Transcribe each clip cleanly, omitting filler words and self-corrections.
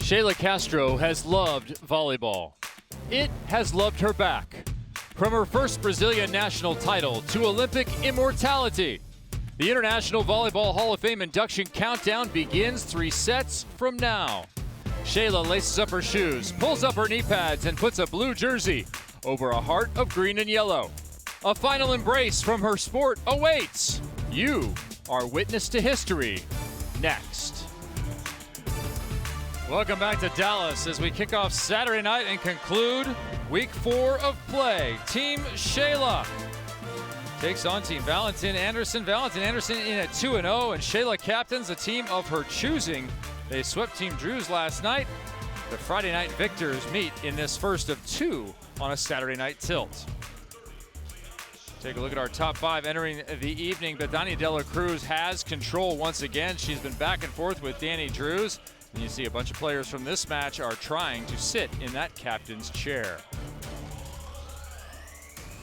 Sheilla Castro has loved volleyball. It has loved her back. From her first Brazilian national title to Olympic immortality, the International Volleyball Hall of Fame induction countdown begins 3 sets from now. Sheilla laces up her shoes, pulls up her knee pads, and puts a blue jersey over a heart of green and yellow. A final embrace from her sport awaits. You are witness to history. Next. Welcome back to Dallas as we kick off Saturday night and conclude week 4 of play. Team Sheilla takes on Team Valentin-Anderson. Valentin-Anderson in at 2-0, and Sheilla captains a team of her choosing. They swept Team Drews last night. The Friday night victors meet in this first of 2 on a Saturday night tilt. Take a look at our top 5 entering the evening, but Dani De La Cruz has control once again. She's been back and forth with Danny Drews. And you see a bunch of players from this match are trying to sit in that captain's chair.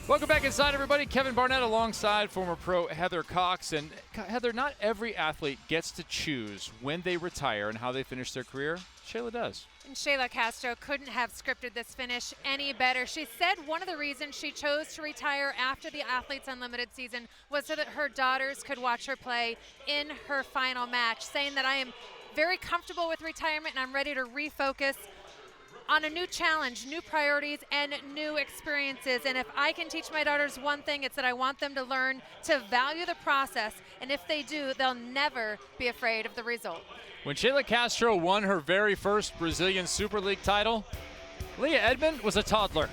Welcome back inside, everybody. Kevin Barnett alongside former pro Heather Cox. And Heather, not every athlete gets to choose when they retire and how they finish their career. Sheilla does. And Sheilla Castro couldn't have scripted this finish any better. She said one of the reasons she chose to retire after the Athletes Unlimited season was so that her daughters could watch her play in her final match, saying that I am very comfortable with retirement and I'm ready to refocus on a new challenge, new priorities, and new experiences. And if I can teach my daughters one thing, it's that I want them to learn to value the process. And if they do, they'll never be afraid of the result. When Sheilla Castro won her very first Brazilian Super League title, Leah Edmond was a toddler.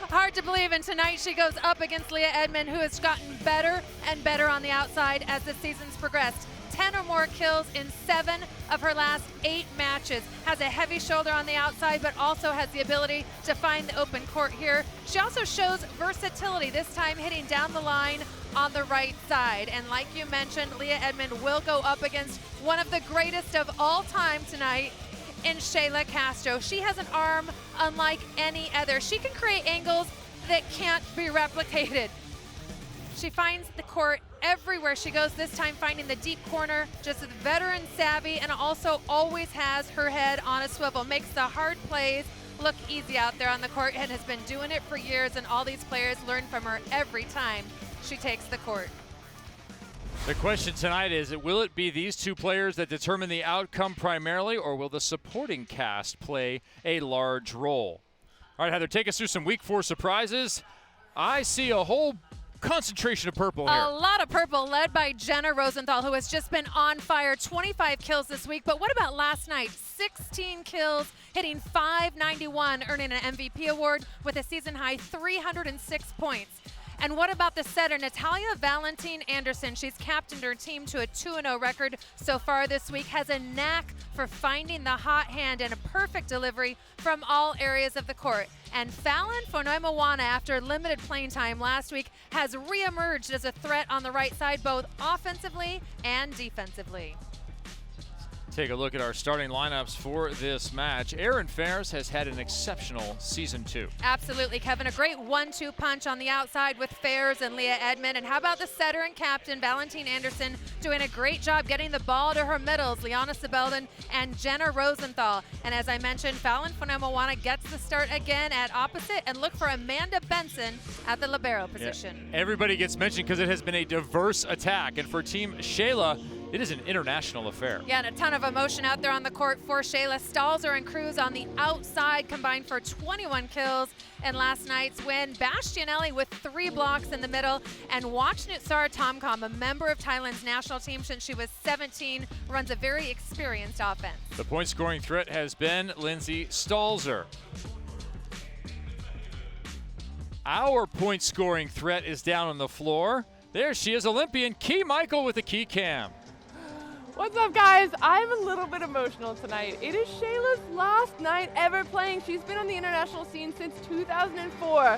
Hard to believe, and tonight she goes up against Leah Edmond, who has gotten better and better on the outside as the season's progressed. 10 or more kills in 7 of her last 8 matches. Has a heavy shoulder on the outside, but also has the ability to find the open court here. She also shows versatility, this time hitting down the line on the right side. And like you mentioned, Leah Edmond will go up against one of the greatest of all time tonight in Sheilla Castro. She has an arm unlike any other. She can create angles that can't be replicated. She finds the court everywhere she goes, this time finding the deep corner, just with veteran savvy, and also always has her head on a swivel. Makes the hard plays look easy out there on the court and has been doing it for years, and all these players learn from her every time she takes the court. The question tonight is, will it be these 2 players that determine the outcome primarily, or will the supporting cast play a large role? All right, Heather, take us through some week 4 surprises. I see a whole concentration of purple here. A lot of purple, led by Jenna Rosenthal, who has just been on fire. 25 kills this week, but what about last night? 16 kills, hitting .591, earning an MVP award with a season-high 306 points. And what about the setter, Natalia Valentin-Anderson? She's captained her team to a 2-0 record so far this week, has a knack for finding the hot hand and a perfect delivery from all areas of the court. And Fallon Fonoimoana, after limited playing time last week, has reemerged as a threat on the right side, both offensively and defensively. Take a look at our starting lineups for this match. Erin Ferris has had an exceptional season 2. Absolutely, Kevin. A great 1-2 punch on the outside with Ferris and Leah Edmond. And how about the setter and captain, Valentin-Anderson, doing a great job getting the ball to her middles, Liana Sibelden and Jenna Rosenthal. And as I mentioned, Fallon Fonoimoana gets the start again at opposite, and look for Amanda Benson at the libero position. Yeah, everybody gets mentioned because it has been a diverse attack. And for Team Sheilla, it is an international affair. Yeah, and a ton of emotion out there on the court for Sheilla. Stahlzer and Cruz on the outside combined for 21 kills in last night's win. Bastianelli with 3 blocks in the middle. And Wachnutsar Tomkom, a member of Thailand's national team since she was 17, runs a very experienced offense. The point scoring threat has been Lindsay Stahlzer. Our point scoring threat is down on the floor. There she is, Olympian Key Michael with the key cam. What's up, guys? I'm a little bit emotional tonight. It is Sheila's last night ever playing. She's been on the international scene since 2004.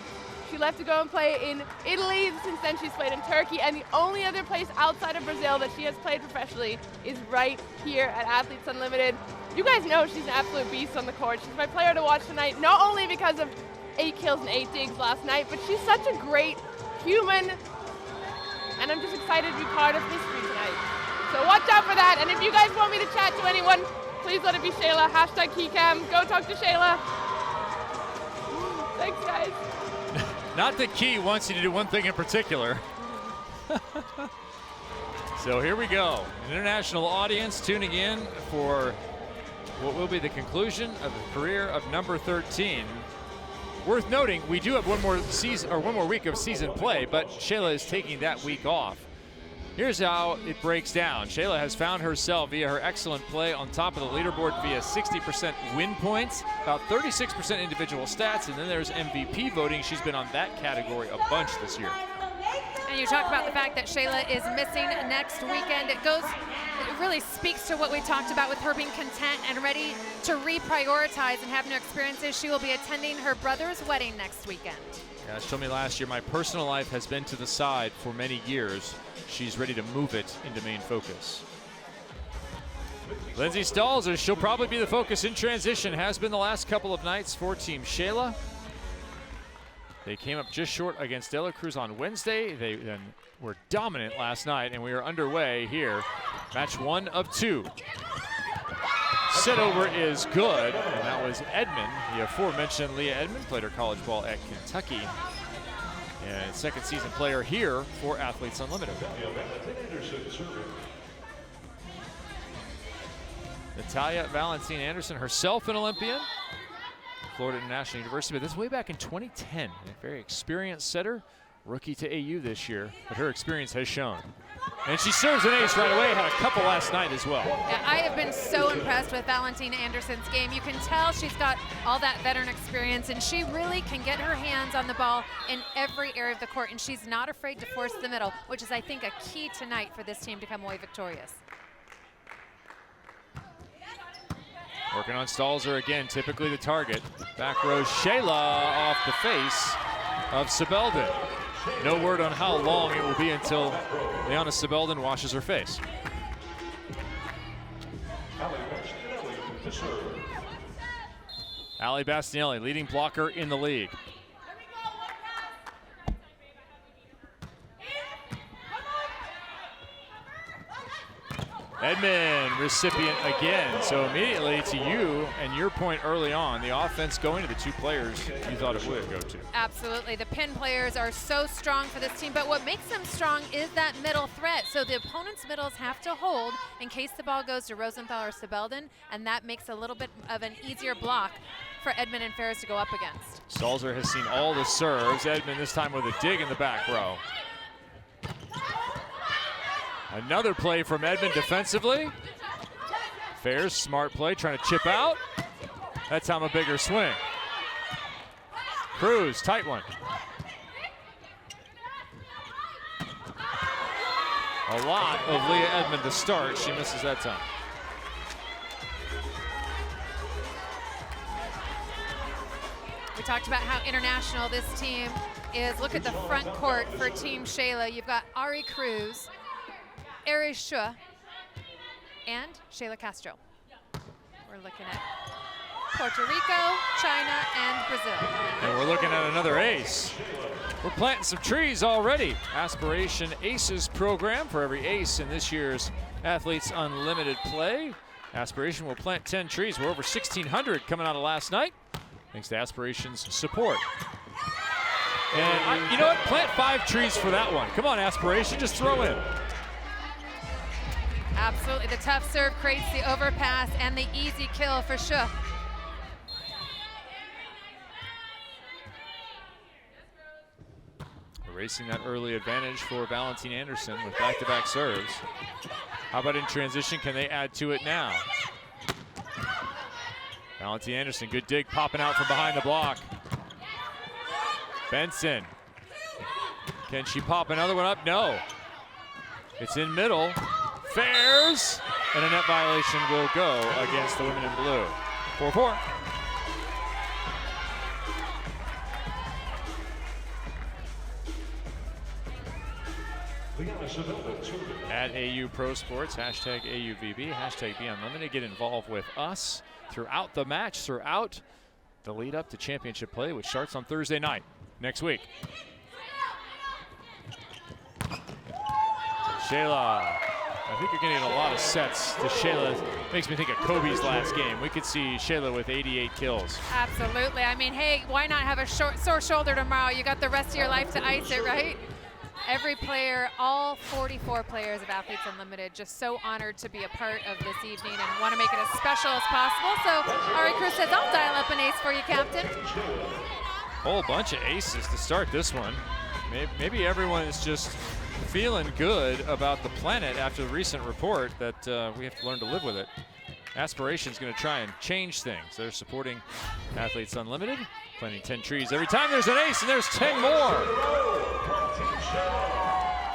She left to go and play in Italy. Since then, she's played in Turkey, and the only other place outside of Brazil that she has played professionally is right here at Athletes Unlimited. You guys know she's an absolute beast on the court. She's my player to watch tonight, not only because of 8 kills and 8 digs last night, but she's such a great human, and I'm just excited to be part of history tonight. So watch out for that, and if you guys want me to chat to anyone, Please let it be Sheilla. Hashtag KeyCam. Go talk to Sheilla. Thanks, guys. Not that Key wants you to do one thing in particular. So here we go. An international audience tuning in for what will be the conclusion of the career of number 13. Worth noting, we do have one more week of season play, but Sheilla is taking that week off. Here's how it breaks down. Sheilla has found herself via her excellent play on top of the leaderboard via 60% win points, about 36% individual stats, and then there's MVP voting. She's been on that category a bunch this year. And you talk about the fact that Sheilla is missing next weekend. It really speaks to what we talked about with her being content and ready to reprioritize and have new experiences. She will be attending her brother's wedding next weekend. Yeah, she told me last year, my personal life has been to the side for many years. She's ready to move it into main focus. Lindsay Stahlzer, she'll probably be the focus in transition, has been the last couple of nights for Team Sheilla. They came up just short against De La Cruz on Wednesday. They then were dominant last night, and we are underway here. Match 1 of 2. Set over is good, and that was Edmond. The aforementioned Leah Edmond played her college ball at Kentucky. And second season player here for Athletes Unlimited. Natalia Valentin-Anderson, herself an Olympian. Florida International University, but this is way back in 2010. A very experienced setter, rookie to AU this year, but her experience has shown. And she serves an ace right away, had a couple last night as well. Yeah, I have been so impressed with Valentin-Anderson's game. You can tell she's got all that veteran experience, and she really can get her hands on the ball in every area of the court, and she's not afraid to force the middle, which is, I think, a key tonight for this team to come away victorious. Working on Stahlzer again, typically the target. Back row, Sheilla off the face of Sebelden. No word on how long it will be until Liana Sebelden washes her face. Ali Bastianelli, leading blocker in the league. Edmond, recipient again. So immediately to you and your point early on, the offense going to the two players you thought it would go to. Absolutely. The pin players are so strong for this team, but what makes them strong is that middle threat. So the opponent's middles have to hold in case the ball goes to Rosenthal or Sebelden, and that makes a little bit of an easier block for Edmond and Ferris to go up against. Stahlzer has seen all the serves. Edmond this time with a dig in the back row. Another play from Edmond defensively. Ferris, smart play, trying to chip out. That time a bigger swing. Cruz, tight one. A lot of Leah Edmond to start. She misses that time. We talked about how international this team is. Look at the front court for Team Sheilla. You've got Ari Cruz, Aries Shua, and Sheila Castro. We're looking at Puerto Rico, China, and Brazil. And we're looking at another ace. We're planting some trees already. Aspiration Aces program for every ace in this year's Athletes Unlimited play. Aspiration will plant 10 trees. We're over 1,600 coming out of last night, thanks to Aspiration's support. And you know what? Plant 5 trees for that one. Come on, Aspiration, just throw in. Absolutely, the tough serve creates the overpass and the easy kill for Shua. Erasing that early advantage for Valentin-Anderson with back-to-back serves. How about in transition, can they add to it now? Valentin-Anderson, good dig, popping out from behind the block. Benson, can she pop another one up? No. It's in middle. Fairs, and a net violation will go against the women in blue. 4-4. At AU Pro Sports, hashtag AUVB, hashtag Be Unlimited. Get involved with us throughout the match, throughout the lead up to championship play, which starts on Thursday night next week. Sheilla I think you're getting a lot of sets to Sheilla. Makes me think of Kobe's last game. We could see Sheilla with 88 kills. Absolutely. I mean, hey, why not have a sore shoulder tomorrow? You got the rest of your life to ice it, right? Every player, all 44 players of Athletes Unlimited, just so honored to be a part of this evening and want to make it as special as possible. So Ari Cruz says, I'll dial up an ace for you, Captain. Whole bunch of aces to start this one. Maybe everyone is just feeling good about the planet after the recent report that we have to learn to live with it. Aspiration's going to try and change things. They're supporting Athletes Unlimited, planting 10 trees every time there's an ace, and there's 10 more.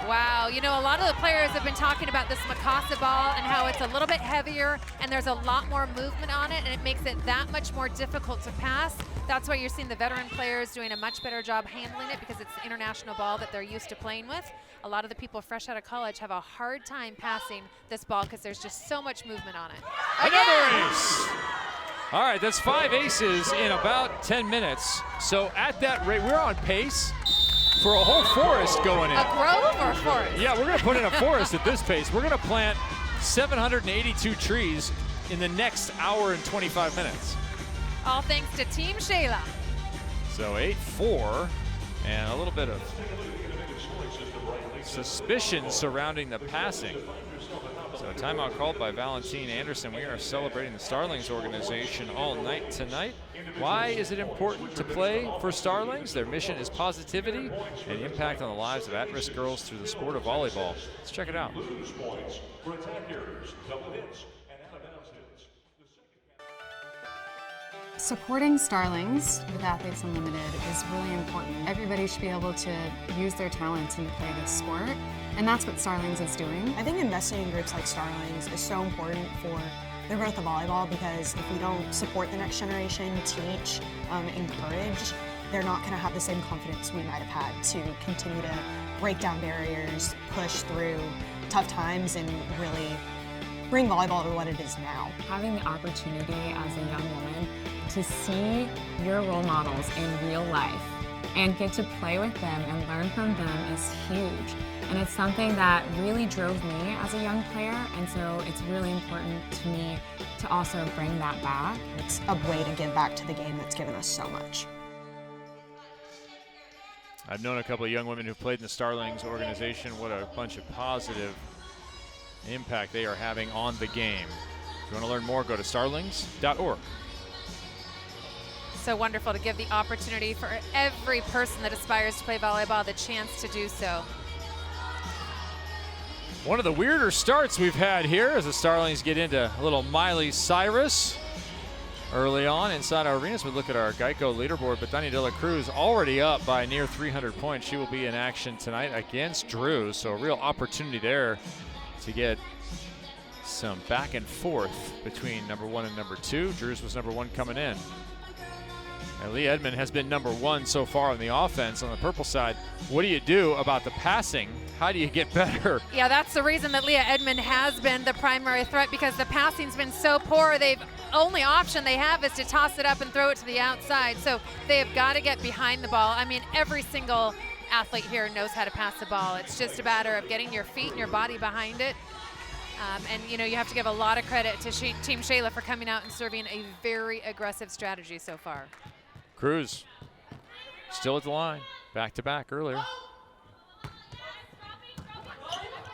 Wow, you know, a lot of the players have been talking about this Mikasa ball and how it's a little bit heavier and there's a lot more movement on it, and it makes it that much more difficult to pass. That's why you're seeing the veteran players doing a much better job handling it, because it's the international ball that they're used to playing with. A lot of the people fresh out of college have a hard time passing this ball because there's just so much movement on it. Another ace. All right, that's 5 aces in about 10 minutes. So at that rate, we're on pace for a whole forest going in. A grove or a forest? Yeah, we're going to put in a forest at this pace. We're going to plant 782 trees in the next hour and 25 minutes. All thanks to Team Sheilla. So 8-4, and a little bit of suspicion surrounding the passing. So a timeout called by Valentin-Anderson. We are celebrating the Starlings organization all night tonight. Why is it important to play for Starlings? Their mission is positivity and impact on the lives of at-risk girls through the sport of volleyball. Let's check it out. Supporting Starlings with Athletes Unlimited is really important. Everybody should be able to use their talents and play this sport, and that's what Starlings is doing. I think investing in groups like Starlings is so important for the growth of volleyball, because if we don't support the next generation, teach, encourage, they're not going to have the same confidence we might have had to continue to break down barriers, push through tough times, and really bring volleyball to what it is now. Having the opportunity as a young woman to see your role models in real life and get to play with them and learn from them is huge. And it's something that really drove me as a young player, and so it's really important to me to also bring that back. It's a way to give back to the game that's given us so much. I've known a couple of young women who've played in the Starlings organization. What a bunch of positive impact they are having on the game. If you want to learn more, go to starlings.org. So wonderful to give the opportunity for every person that aspires to play volleyball the chance to do so. One of the weirder starts we've had here as the Starlings get into a little Miley Cyrus early on inside our arenas. We look at our Geico leaderboard, but Dani de la Cruz already up by near 300 points. She will be in action tonight against Drews, so a real opportunity there to get some back and forth between number 1 and number 2. Drews was number 1 coming in. And Leah Edmond has been number 1 so far on the offense on the purple side. What do you do about the passing? How do you get better? Yeah, that's the reason that Leah Edmond has been the primary threat, because the passing's been so poor. Only option they have is to toss it up and throw it to the outside. So they have got to get behind the ball. I mean, every single athlete here knows how to pass the ball. It's just a matter of getting your feet and your body behind it. And you know, you have to give a lot of credit to Team Sheilla for coming out and serving a very aggressive strategy so far. Cruz still at the line, back to back earlier.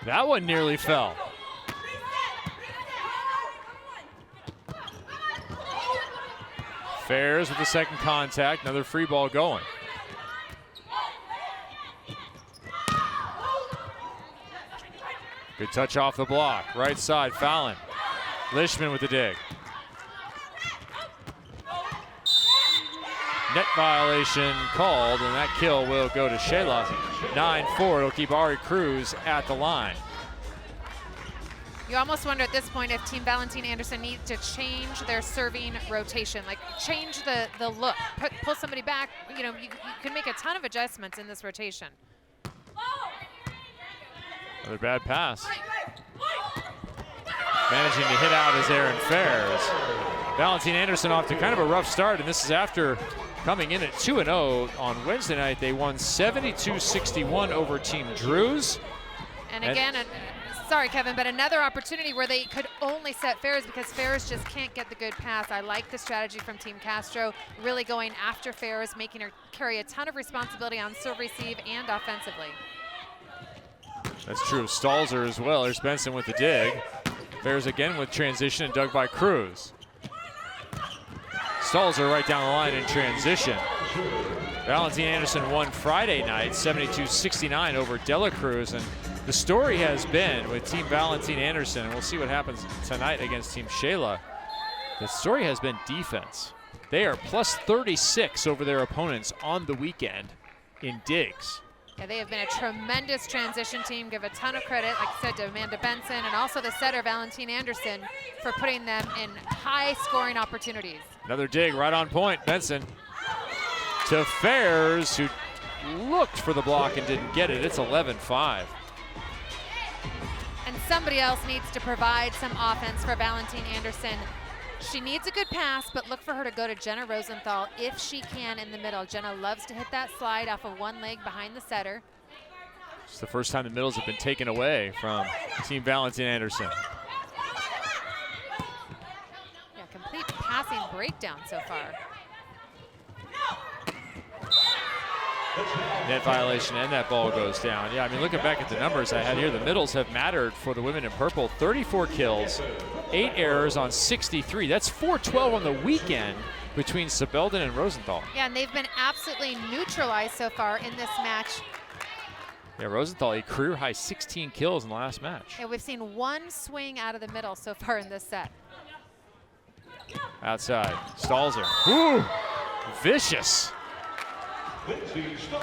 That one nearly fell. Fairs with the second contact, another free ball going. Good touch off the block, right side, Fallon. Lishman with the dig. Net violation called, and that kill will go to Sheilla. 9-4, it'll keep Ari Cruz at the line. You almost wonder at this point if Team Valentin-Anderson needs to change their serving rotation, like change the look, pull somebody back. You know, you can make a ton of adjustments in this rotation. Another bad pass. Managing to hit out is Aaron Fairs. Valentin-Anderson off to kind of a rough start, and this is after coming in at 2-0 on Wednesday night. They won 72-61 over Team Drews. And again, Sorry, Kevin, but another opportunity where they could only set Ferris because Ferris just can't get the good pass. I like the strategy from Team Castro, really going after Ferris, making her carry a ton of responsibility on serve receive and offensively. That's true of Stahlzer as well. There's Benson with the dig. Ferris again with transition and dug by Cruz. Stahlzer right down the line in transition. Valentin-Anderson won Friday night, 72-69 over Dela Cruz, and the story has been with Team Valentin-Anderson, and we'll see what happens tonight against Team Sheilla. The story has been defense. They are plus 36 over their opponents on the weekend in digs. Yeah, they have been a tremendous transition team. Give a ton of credit, like I said, to Amanda Benson and also the setter, Valentin-Anderson, for putting them in high-scoring opportunities. Another dig right on point. Benson to Fairs, who looked for the block and didn't get it. It's 11-5. And somebody else needs to provide some offense for Valentin-Anderson. She needs a good pass, but look for her to go to Jenna Rosenthal if she can in the middle. Jenna loves to hit that slide off of one leg behind the setter. It's the first time the middles have been taken away from Team Valentin-Anderson. Yeah, complete passing breakdown so far. Net violation, and that ball goes down. Yeah, I mean, looking back at the numbers I had here, the middles have mattered for the women in purple. 34 kills, 8 errors on 63. That's 412 on the weekend between Sebelden and Rosenthal. Yeah, and they've been absolutely neutralized so far in this match. Yeah, Rosenthal, a career-high 16 kills in the last match. Yeah, we've seen one swing out of the middle so far in this set. Outside, Stahlzer. Ooh, vicious.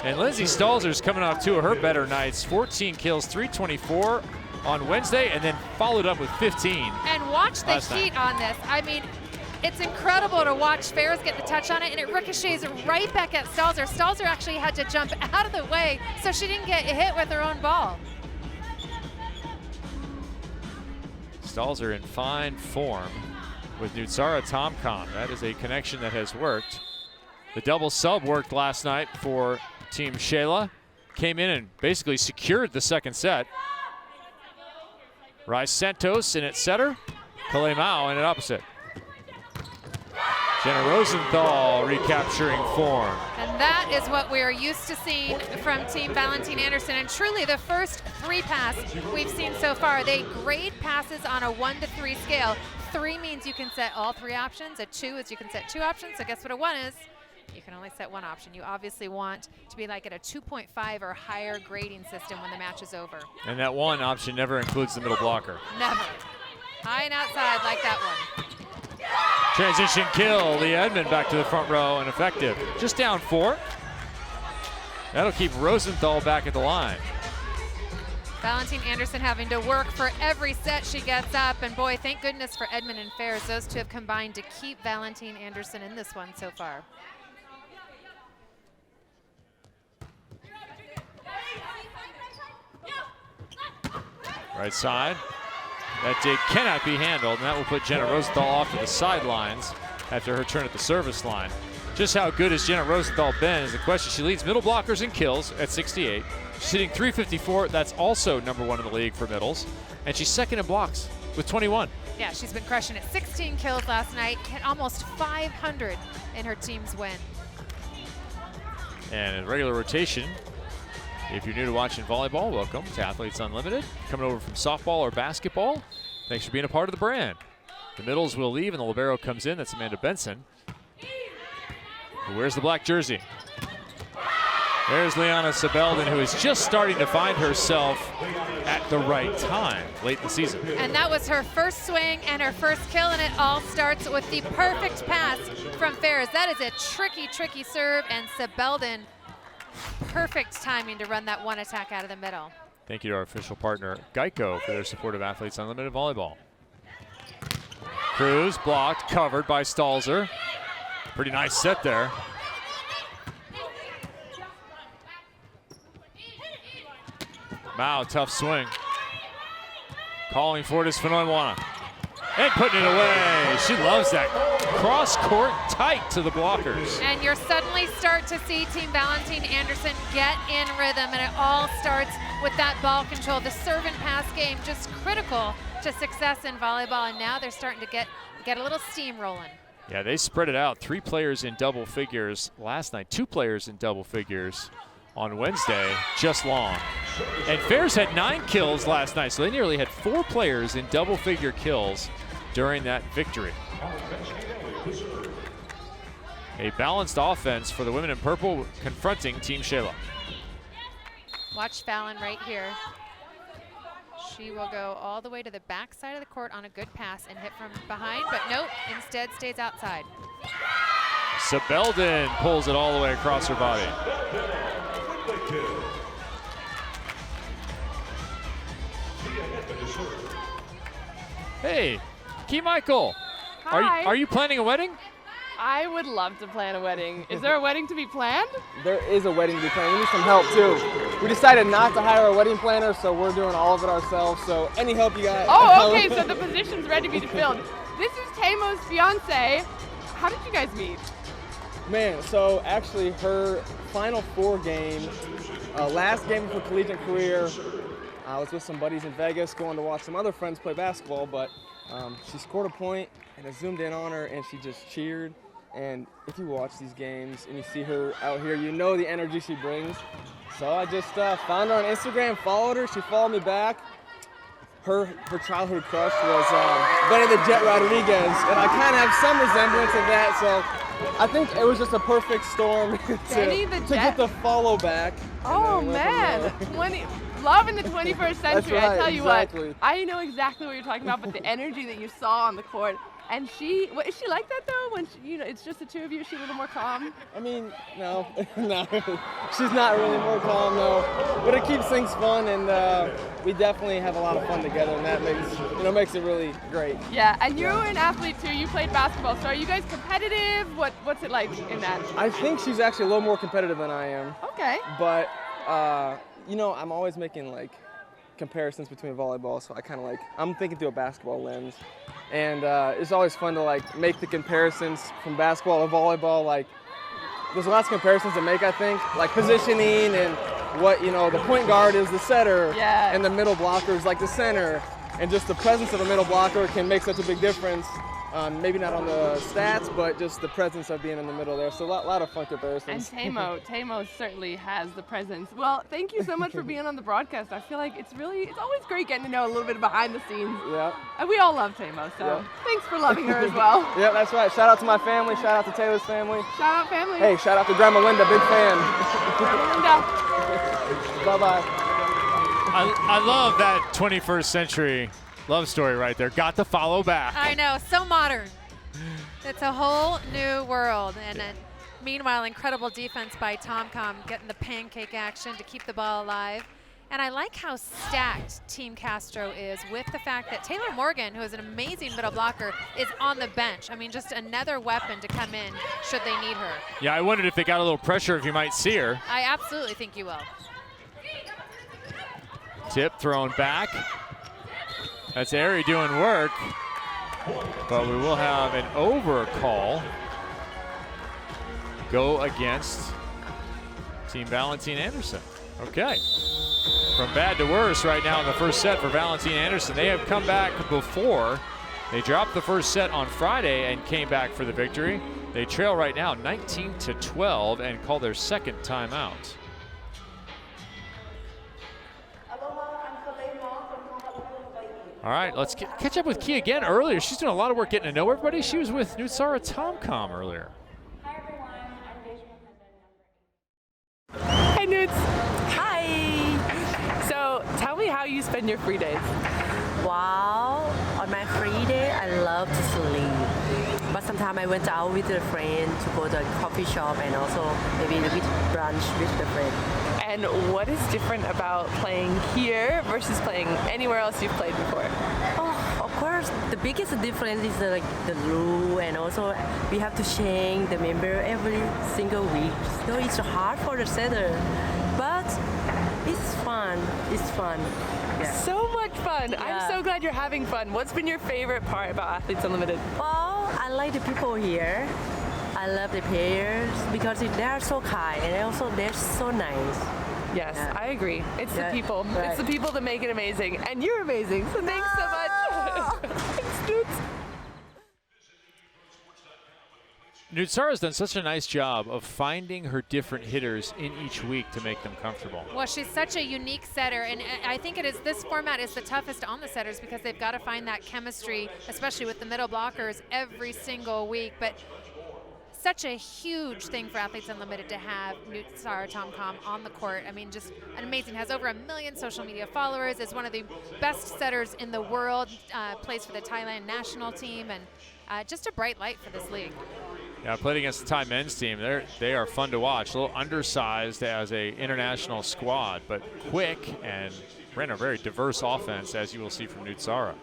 And Lindsay Stahlzer's coming off 2 of her better nights. 14 kills, 324 on Wednesday, and then followed up with 15. And watch the heat on this. I mean, it's incredible to watch Ferris get the touch on it, and it ricochets right back at Stahlzer. Stahlzer actually had to jump out of the way so she didn't get hit with her own ball. Stahlzer in fine form with Nutsara Tomcom. That is a connection that has worked. The double sub worked last night for Team Sheilla. Came in and basically secured the second set. Rice Santos in at setter. Kalei Mao in at opposite. Jenna Rosenthal recapturing form. And that is what we are used to seeing from Team Valentin-Anderson. And truly the first 3 passes we've seen so far, they grade passes on a 1 to 3 scale. 3 means you can set all 3 options. A 2 is you can set 2 options. So guess what a 1 is? You can only set 1 option. You obviously want to be like at a 2.5 or higher grading system when the match is over. And that 1 option never includes the middle blocker. Never. High and outside like that one. Transition kill. Leah Edmond back to the front row and effective. Just down 4. That'll keep Rosenthal back at the line. Valentin-Anderson having to work for every set she gets up. And boy, thank goodness for Edmond and Ferris. Those 2 have combined to keep Valentin-Anderson in this one so far. Right side. That dig cannot be handled, and that will put Jenna Rosenthal off to the sidelines after her turn at the service line. Just how good has Jenna Rosenthal been is the question. She leads middle blockers in kills at 68. She's hitting .354. That's also number 1 in the league for middles. And she's second in blocks with 21. Yeah, she's been crushing it. 16 kills last night, hit almost 500 in her team's win. And in regular rotation, if you're new to watching volleyball, welcome to Athletes Unlimited. Coming over from softball or basketball, thanks for being a part of the brand. The middles will leave and the libero comes in. That's Amanda Benson, who wears the black jersey. There's Liana Sebelden, who is just starting to find herself at the right time late in the season. And that was her first swing and her first kill, and it all starts with the perfect pass from Ferris. That is a tricky, tricky serve, and Sebelden, perfect timing to run that 1 attack out of the middle. Thank you to our official partner, Geico, for their support of Athletes Unlimited Volleyball. Cruz blocked, covered by Stahlzer. Pretty nice set there. Mao, tough swing. Calling for it is Fenoimwana. And putting it away. She loves that. Cross court tight to the blockers. And you're suddenly start to see Team Valentin-Anderson get in rhythm, and it all starts with that ball control. The serve and pass game just critical to success in volleyball, and now they're starting to get a little steam rolling. Yeah, they spread it out. 3 players in double figures last night, 2 players in double figures on Wednesday, just long. And Fairs had 9 kills last night, so they nearly had 4 players in double figure kills during that victory. A balanced offense for the women in purple confronting Team Sheilla. Watch Fallon right here. She will go all the way to the back side of the court on a good pass and hit from behind, but nope, instead stays outside. Sabelden pulls it all the way across her body. Hey, Key Michael. Hi. Are you planning a wedding? I would love to plan a wedding. Is there a wedding to be planned? There is a wedding to be planned. We need some help too. We decided not to hire a wedding planner, so we're doing all of it ourselves. So any help you got? Oh, okay, so the position's ready to be filled. This is Tamo's fiance. How did you guys meet? Man, so actually her Final Four game, last game of her collegiate career, I was with some buddies in Vegas going to watch some other friends play basketball, but she scored a point and I zoomed in on her and she just cheered. And if you watch these games and you see her out here, you know the energy she brings. So I just found her on Instagram, followed her, she followed me back. Her childhood crush was Benny the Jet Rodriguez, and I kind of have some resemblance of that, so I think it was just a perfect storm to get the follow back. Oh man, love in the 21st century. That's right, I tell you exactly. what, I know exactly what you're talking about, but the energy that you saw on the court. And is she like that though? When it's just the two of you, is she a little more calm? I mean, no, no, she's not really more calm, no. But it keeps things fun, and we definitely have a lot of fun together, and that makes it really great. Yeah, and you're an athlete too. You played basketball, so are you guys competitive? What's it like in that? I think she's actually a little more competitive than I am. Okay. But I'm always making comparisons between volleyball, so I'm thinking through a basketball lens. And it's always fun to make the comparisons from basketball to volleyball. There's lots of comparisons to make, I think, like positioning and what, the point guard is the setter, and the middle blocker is like the center. And just the presence of a middle blocker can make such a big difference. Maybe not on the stats, but just the presence of being in the middle there. So a lot of fun comparisons. And Tamo certainly has the presence. Well, thank you so much for being on the broadcast. I feel like it's always great getting to know a little bit behind the scenes. Yeah. And we all love Tamo, so thanks for loving her as well. Yeah, that's right. Shout out to my family. Shout out to Taylor's family. Shout out family. Hey, shout out to Grandma Linda, big fan. Grandma Linda. Bye-bye. I love that 21st century love story right there. Got to follow back. I know, so modern. It's a whole new world. And then, meanwhile, incredible defense by Tomcom, getting the pancake action to keep the ball alive. And I like how stacked Team Castro is with the fact that Taylor Morgan, who is an amazing middle blocker, is on the bench. I mean, just another weapon to come in should they need her. Yeah, I wondered if they got a little pressure if you might see her. I absolutely think you will. Tip thrown back. That's Ari doing work, but we will have an over call go against Team Valentin-Anderson. Okay. From bad to worse right now in the first set for Valentin-Anderson. They have come back before. They dropped the first set on Friday and came back for the victory. They trail right now 19-12 and call their second timeout. All right, let's catch up with Key again earlier. She's doing a lot of work getting to know everybody. She was with Nutsara Tomcom earlier. Hi, everyone. I'm Deja. Hi, Nuts. Hi. So tell me how you spend your free days. Wow. On my free day, I love to sleep. But sometimes I went out with a friend to go to a coffee shop and also maybe with brunch with a friend. And what is different about playing here versus playing anywhere else you've played before? Oh, of course, the biggest difference is the rule, and also we have to change the member every single week. So it's hard for the setter, but it's fun. It's fun. Yeah. So much fun. Yeah. I'm so glad you're having fun. What's been your favorite part about Athletes Unlimited? Well, I like the people here. I love the players because they are so kind and also they're so nice. Yes, Yeah. I agree. It's the Yeah, people. right. It's the people that make it amazing. And you're amazing, so thanks so much. Thanks, dudes. Nutsara's done such a nice job of finding her different hitters in each week to make them comfortable. Well, she's such a unique setter, and I think this format is the toughest on the setters because they've got to find that chemistry, especially with the middle blockers every single week. But such a huge thing for Athletes Unlimited to have Nutsara Tomcom on the court. I mean, just an amazing. Has over 1 million social media followers. Is one of the best setters in the world. Plays for the Thailand national team, and just a bright light for this league. Yeah, I played against the Thai men's team. They are fun to watch. A little undersized as a international squad, but quick and ran a very diverse offense, as you will see from Nutsara.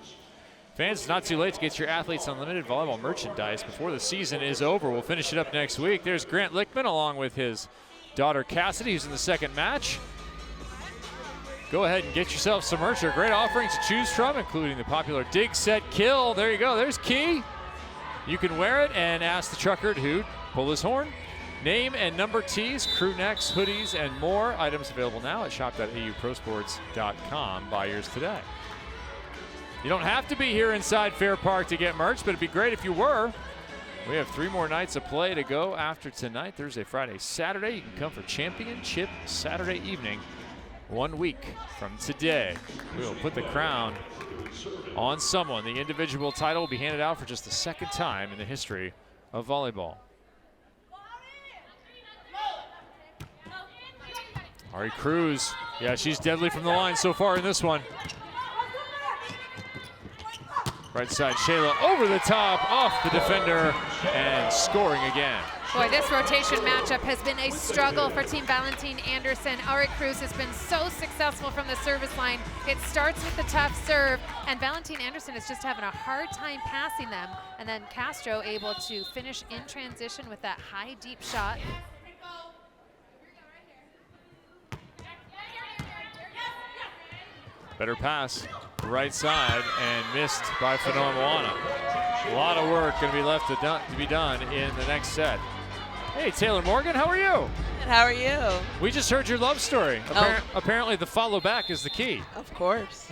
Fans, it's not too late to get your Athletes Unlimited volleyball merchandise before the season is over. We'll finish it up next week. There's Grant Lichtman along with his daughter Cassidy, who's in the second match. Go ahead and get yourself some merch. There are great offerings to choose from, including the popular Dig, Set, Kill. There you go. There's Key. You can wear it and ask the trucker to pull his horn. Name and number tees, crew necks, hoodies, and more. Items available now at shop.auprosports.com. Buy yours today. You don't have to be here inside Fair Park to get merch, but it'd be great if you were. We have 3 more nights of play to go after tonight, Thursday, Friday, Saturday. You can come for Championship Saturday evening, 1 week from today. We will put the crown on someone. The individual title will be handed out for just the second time in the history of volleyball. Ari Cruz, yeah, she's deadly from the line so far in this one. Right side, Sheilla over the top, off the defender, and scoring again. Boy, this rotation matchup has been a struggle for Team Valentin-Anderson. Ari Cruz has been so successful from the service line. It starts with the tough serve, and Valentin-Anderson is just having a hard time passing them. And then Castro able to finish in transition with that high, deep shot. Better pass, right side, and missed by Fanoa Moana. A lot of work going to be left to be done in the next set. Hey, Taylor Morgan, how are you? How are you? We just heard your love story. Apparently the follow back is the key. Of course.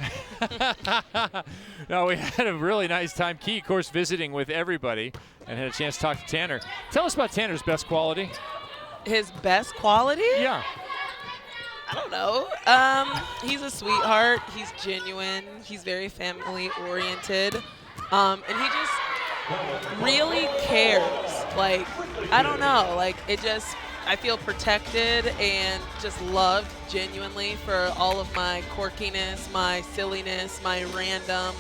No, we had a really nice time. Key, of course, visiting with everybody and had a chance to talk to Tanner. Tell us about Tanner's best quality. His best quality? Yeah. I don't know. He's a sweetheart. He's genuine. He's very family oriented. And he just really cares. Like, I don't know. Like, I feel protected and just loved genuinely for all of my quirkiness, my silliness, my random,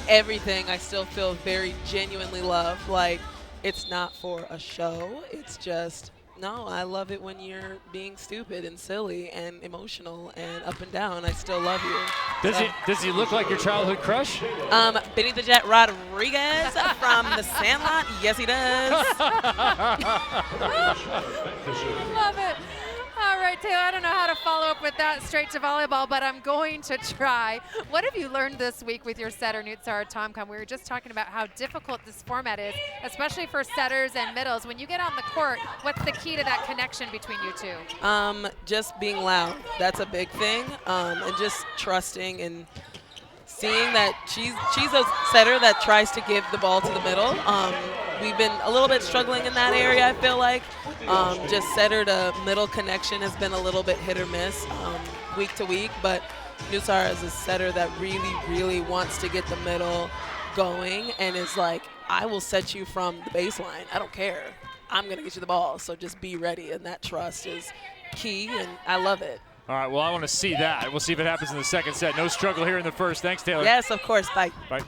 everything. I still feel very genuinely loved. Like, it's not for a show. It's just, no, I love it when you're being stupid and silly and emotional and up and down. I still love you. Does he look like your childhood crush? Benny the Jet Rodriguez from The Sandlot. Yes, he does. Love it. All right, Taylor, I don't know how to follow up with that straight to volleyball, but I'm going to try. What have you learned this week with your setter, Nutsara Tomcom? We were just talking about how difficult this format is, especially for setters and middles. When you get on the court, what's the key to that connection between you two? Just being loud. That's a big thing. And just trusting and seeing that she's a setter that tries to give the ball to the middle. We've been a little bit struggling in that area, I feel like. Just setter to middle connection has been a little bit hit or miss week to week, but Nutsara is a setter that really, really wants to get the middle going and is like, I will set you from the baseline. I don't care. I'm going to get you the ball, so just be ready, and that trust is key, and I love it. All right, well, I want to see that. We'll see if it happens in the second set. No struggle here in the first. Thanks, Taylor. Yes, of course. Bye. Bye.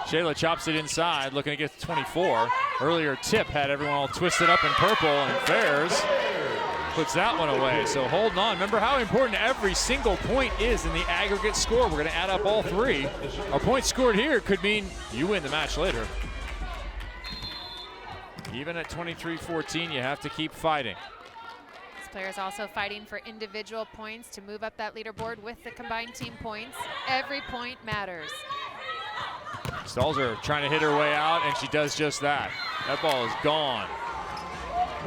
Sheilla chops it inside, looking to get to 24. Earlier tip had everyone all twisted up in purple, and Fairs puts that one away. So holding on. Remember how important every single point is in the aggregate score. We're going to add up all 3. A point scored here could mean you win the match later. Even at 23-14, you have to keep fighting. Players also fighting for individual points to move up that leaderboard with the combined team points. Every point matters. Stahlzer trying to hit her way out, and she does just that. That ball is gone.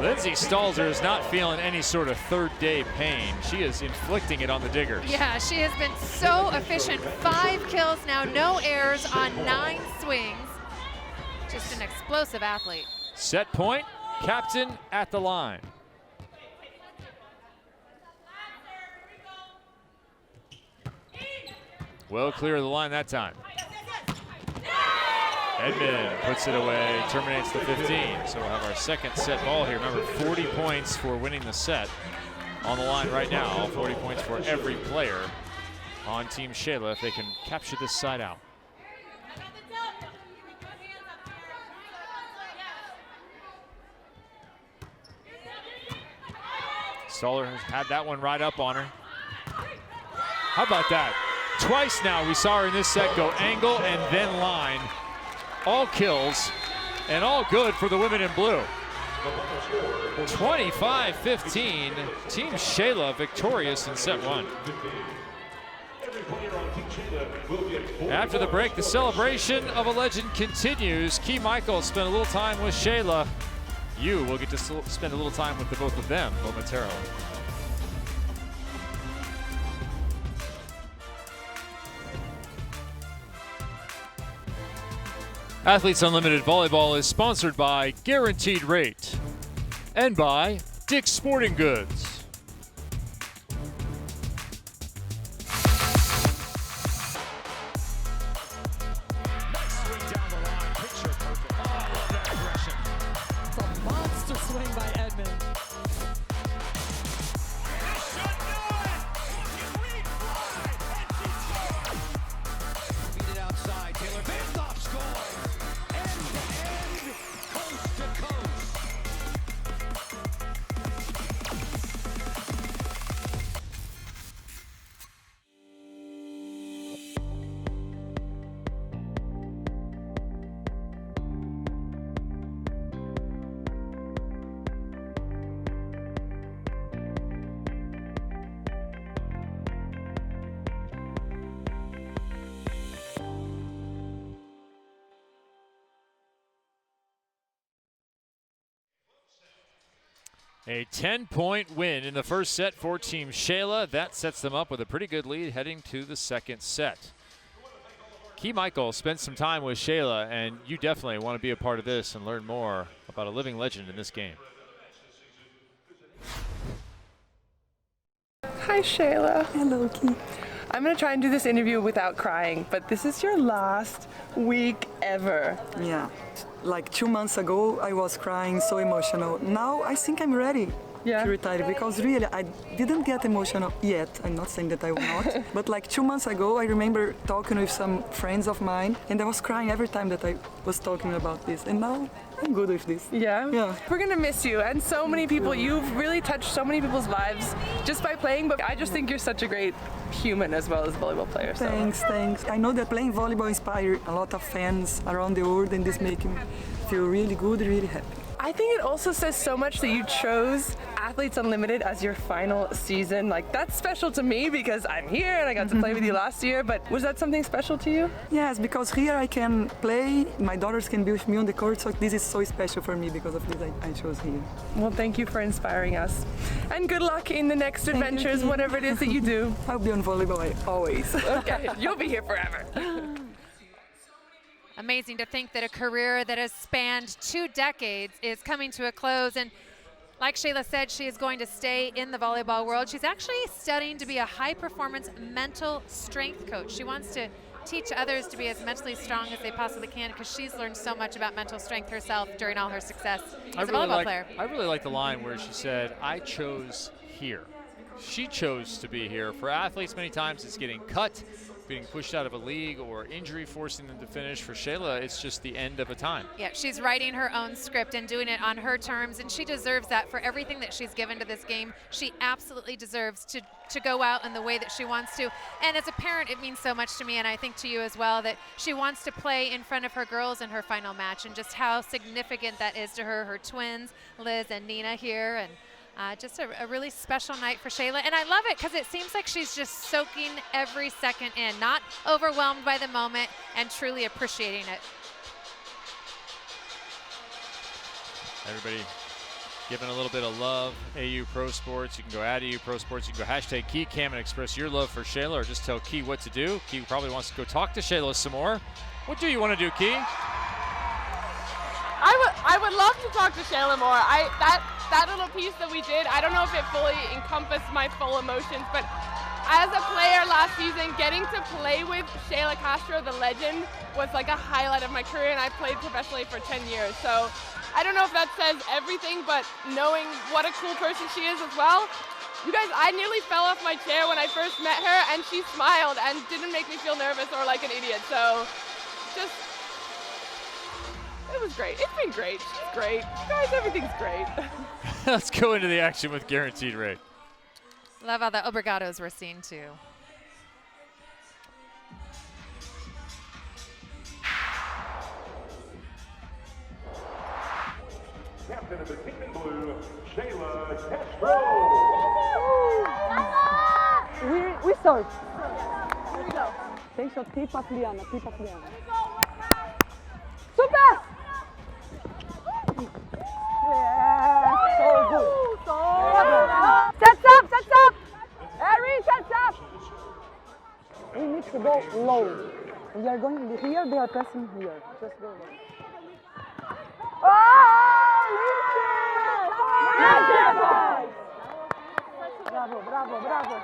Lindsay Stahlzer is not feeling any sort of third-day pain. She is inflicting it on the diggers. Yeah, she has been so efficient. 5 kills now, no errors on 9 swings. Just an explosive athlete. Set point, captain at the line. Well clear of the line that time. Edmond puts it away, terminates the 15. So we'll have our second set ball here. Remember, 40 points for winning the set on the line right now. 40 points for every player on Team Sheilla if they can capture this side out. Stahlzer has had that one right up on her. How about that? Twice now we saw her in this set go angle and then line. All kills and all good for the women in blue. 25-15, Team Sheilla victorious in set 1. After the break, the celebration of a legend continues. Key Michael spent a little time with Sheilla. You will get to spend a little time with the both of them momentarily. Athletes Unlimited Volleyball is sponsored by Guaranteed Rate and by Dick's Sporting Goods. A 10-point win in the first set for Team Sheilla. That sets them up with a pretty good lead heading to the second set. Key Michael spent some time with Sheilla, and you definitely want to be a part of this and learn more about a living legend in this game. Hi, Sheilla. Hello, Key. I'm going to try and do this interview without crying, but this is your last week ever. Yeah. Like 2 months ago, I was crying, so emotional. Now I think I'm ready to retire because really I didn't get emotional yet. I'm not saying that I will not. But like 2 months ago, I remember talking with some friends of mine and I was crying every time that I was talking about this. And now I'm good with this. Yeah? Yeah. We're going to miss you and so many people. You've really touched so many people's lives just by playing, but I just think you're such a great human as well as volleyball player. So. Thanks. I know that playing volleyball inspires a lot of fans around the world and this makes me feel really good, really happy. I think it also says so much that you chose Athletes Unlimited as your final season. Like, that's special to me because I'm here and I got to play with you last year, but was that something special to you? Yes, because here I can play, my daughters can be with me on the court, so this is so special for me because of this I chose here. Well, thank you for inspiring us. And good luck in the next adventures, whatever it is that you do. I'll be on volleyball always. Okay, you'll be here forever. Amazing to think that a career that has spanned 2 decades is coming to a close. And like Sheilla said, she is going to stay in the volleyball world. She's actually studying to be a high-performance mental strength coach. She wants to teach others to be as mentally strong as they possibly can because she's learned so much about mental strength herself during all her success as a volleyball player. I really like the line where she said, I chose here. She chose to be here. For athletes, many times it's getting cut, being pushed out of a league, or injury forcing them to finish. For Sheilla, it's just the end of a time. Yeah, she's writing her own script and doing it on her terms, and she deserves that for everything that she's given to this game. She absolutely deserves to go out in the way that she wants to. And as a parent, it means so much to me, and I think to you as well, that she wants to play in front of her girls in her final match, and just how significant that is to her. Her twins, Liz and Nina, here, and just a really special night for Sheilla. And I love it because it seems like she's just soaking every second in, not overwhelmed by the moment, and truly appreciating it. Everybody Giving a little bit of love. AU Pro Sports. You can go at AU Pro Sports. You can go hashtag KeyCam and express your love for Sheilla, or just tell Key what to do. Key probably wants to go talk to Sheilla some more. What do you want to do, Key? I would love to talk to Sheilla more. That little piece that we did, I don't know if it fully encompassed my full emotions, but as a player last season, getting to play with Sheilla Castro, the legend, was like a highlight of my career, and I played professionally for 10 years. So I don't know if that says everything, but knowing what a cool person she is as well. You guys, I nearly fell off my chair when I first met her, and she smiled and didn't make me feel nervous or like an idiot. So just, it was great. It's been great. She's great. You guys, everything's great. Let's go into the action with Guaranteed Rate. Love all the obrigados we're seeing too. Captain of the team in blue, Sheilla Castro. We serve. Here we go. Attention, tipa Fliana, tipa Fliana. Super! Yeah, so good. Sets up! Harry, sets up! We need to go low. We are going here, they are pressing here. Just go low. Bravo.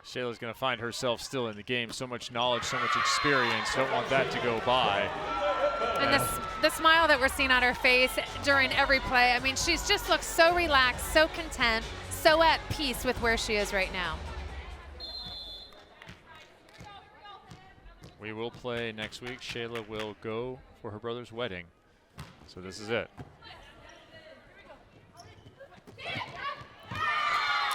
Sheila's going to find herself still in the game. So much knowledge, so much experience. Don't want that to go by. And the smile that we're seeing on her face during every play, I mean, she's just looks so relaxed, so content, so at peace with where she is right now. We will play next week. Sheilla will go for her brother's wedding. So this is it.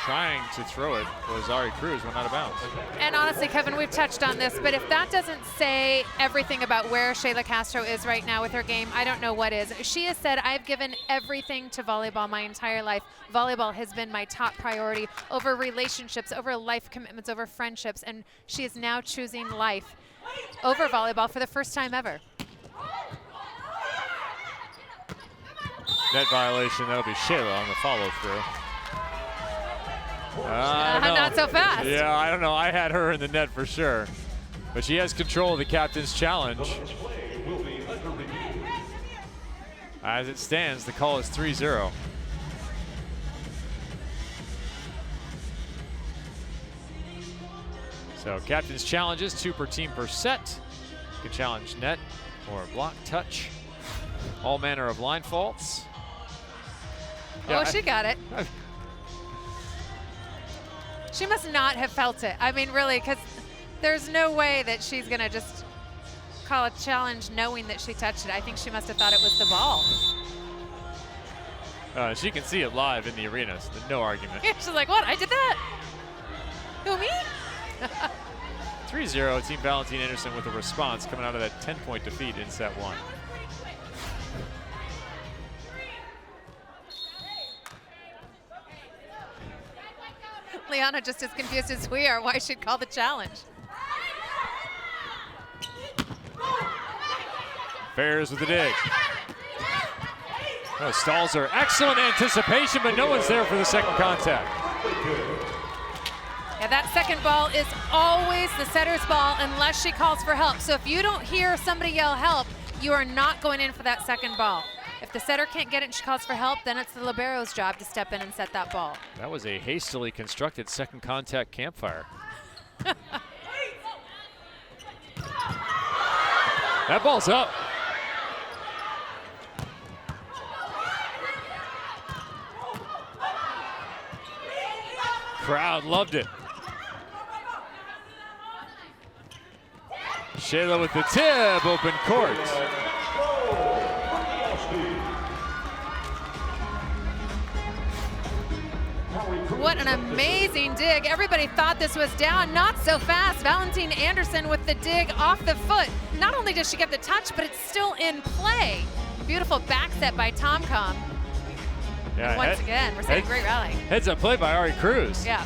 Trying to throw it was Ari Cruz, went out of bounds. And honestly, Kevin, we've touched on this, but if that doesn't say everything about where Sheilla Castro is right now with her game, I don't know what is. She has said, I've given everything to volleyball my entire life. Volleyball has been my top priority over relationships, over life commitments, over friendships, and she is now choosing life over volleyball for the first time ever. Net violation, that'll be Sheilla on the follow through. Not so fast. Yeah, I don't know. I had her in the net for sure. But she has control of the captain's challenge. As it stands, the call is 3-0. So captain's challenges, 2 per team per set. You can challenge net or block touch. All manner of line faults. Yeah, she got it. She must not have felt it. I mean, really, because there's no way that she's going to just call a challenge knowing that she touched it. I think she must have thought it was the ball. She can see it live in the arena, so no argument. She's like, what? I did that? Who, me? 3-0, Team Valentin-Anderson with a response coming out of that 10-point defeat in set 1. Liana just as confused as we are why she'd call the challenge. Fairs with the dig. Oh, Stahlzer, excellent anticipation, but no one's there for the second contact. Yeah, that second ball is always the setter's ball unless she calls for help. So if you don't hear somebody yell help, you are not going in for that second ball. If the setter can't get it and she calls for help, then it's the libero's job to step in and set that ball. That was a hastily constructed second contact campfire. That ball's up. Crowd loved it. Sheilla with the tip, open court. What an amazing dig. Everybody thought this was down. Not so fast. Valentin-Anderson with the dig off the foot. Not only does she get the touch, but it's still in play. Beautiful back set by Tomcom. Yeah, and once again, we're seeing a great rally. Heads up play by Ari Cruz. Yeah.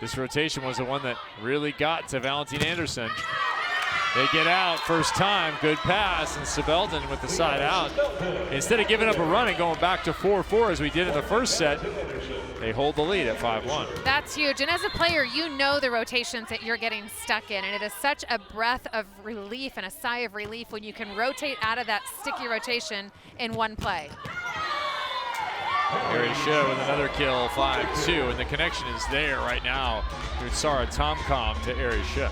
This rotation was the one that really got to Valentin-Anderson. They get out first time, good pass, and Sebelden with the side out. Instead of giving up a run and going back to 4-4 as we did in the first set, they hold the lead at 5-1. That's huge, and as a player, you know the rotations that you're getting stuck in, and it is such a breath of relief and a sigh of relief when you can rotate out of that sticky rotation in one play. Sheilla with another kill, 5-2, and the connection is there right now. Nutsara Tomcom to Sheilla.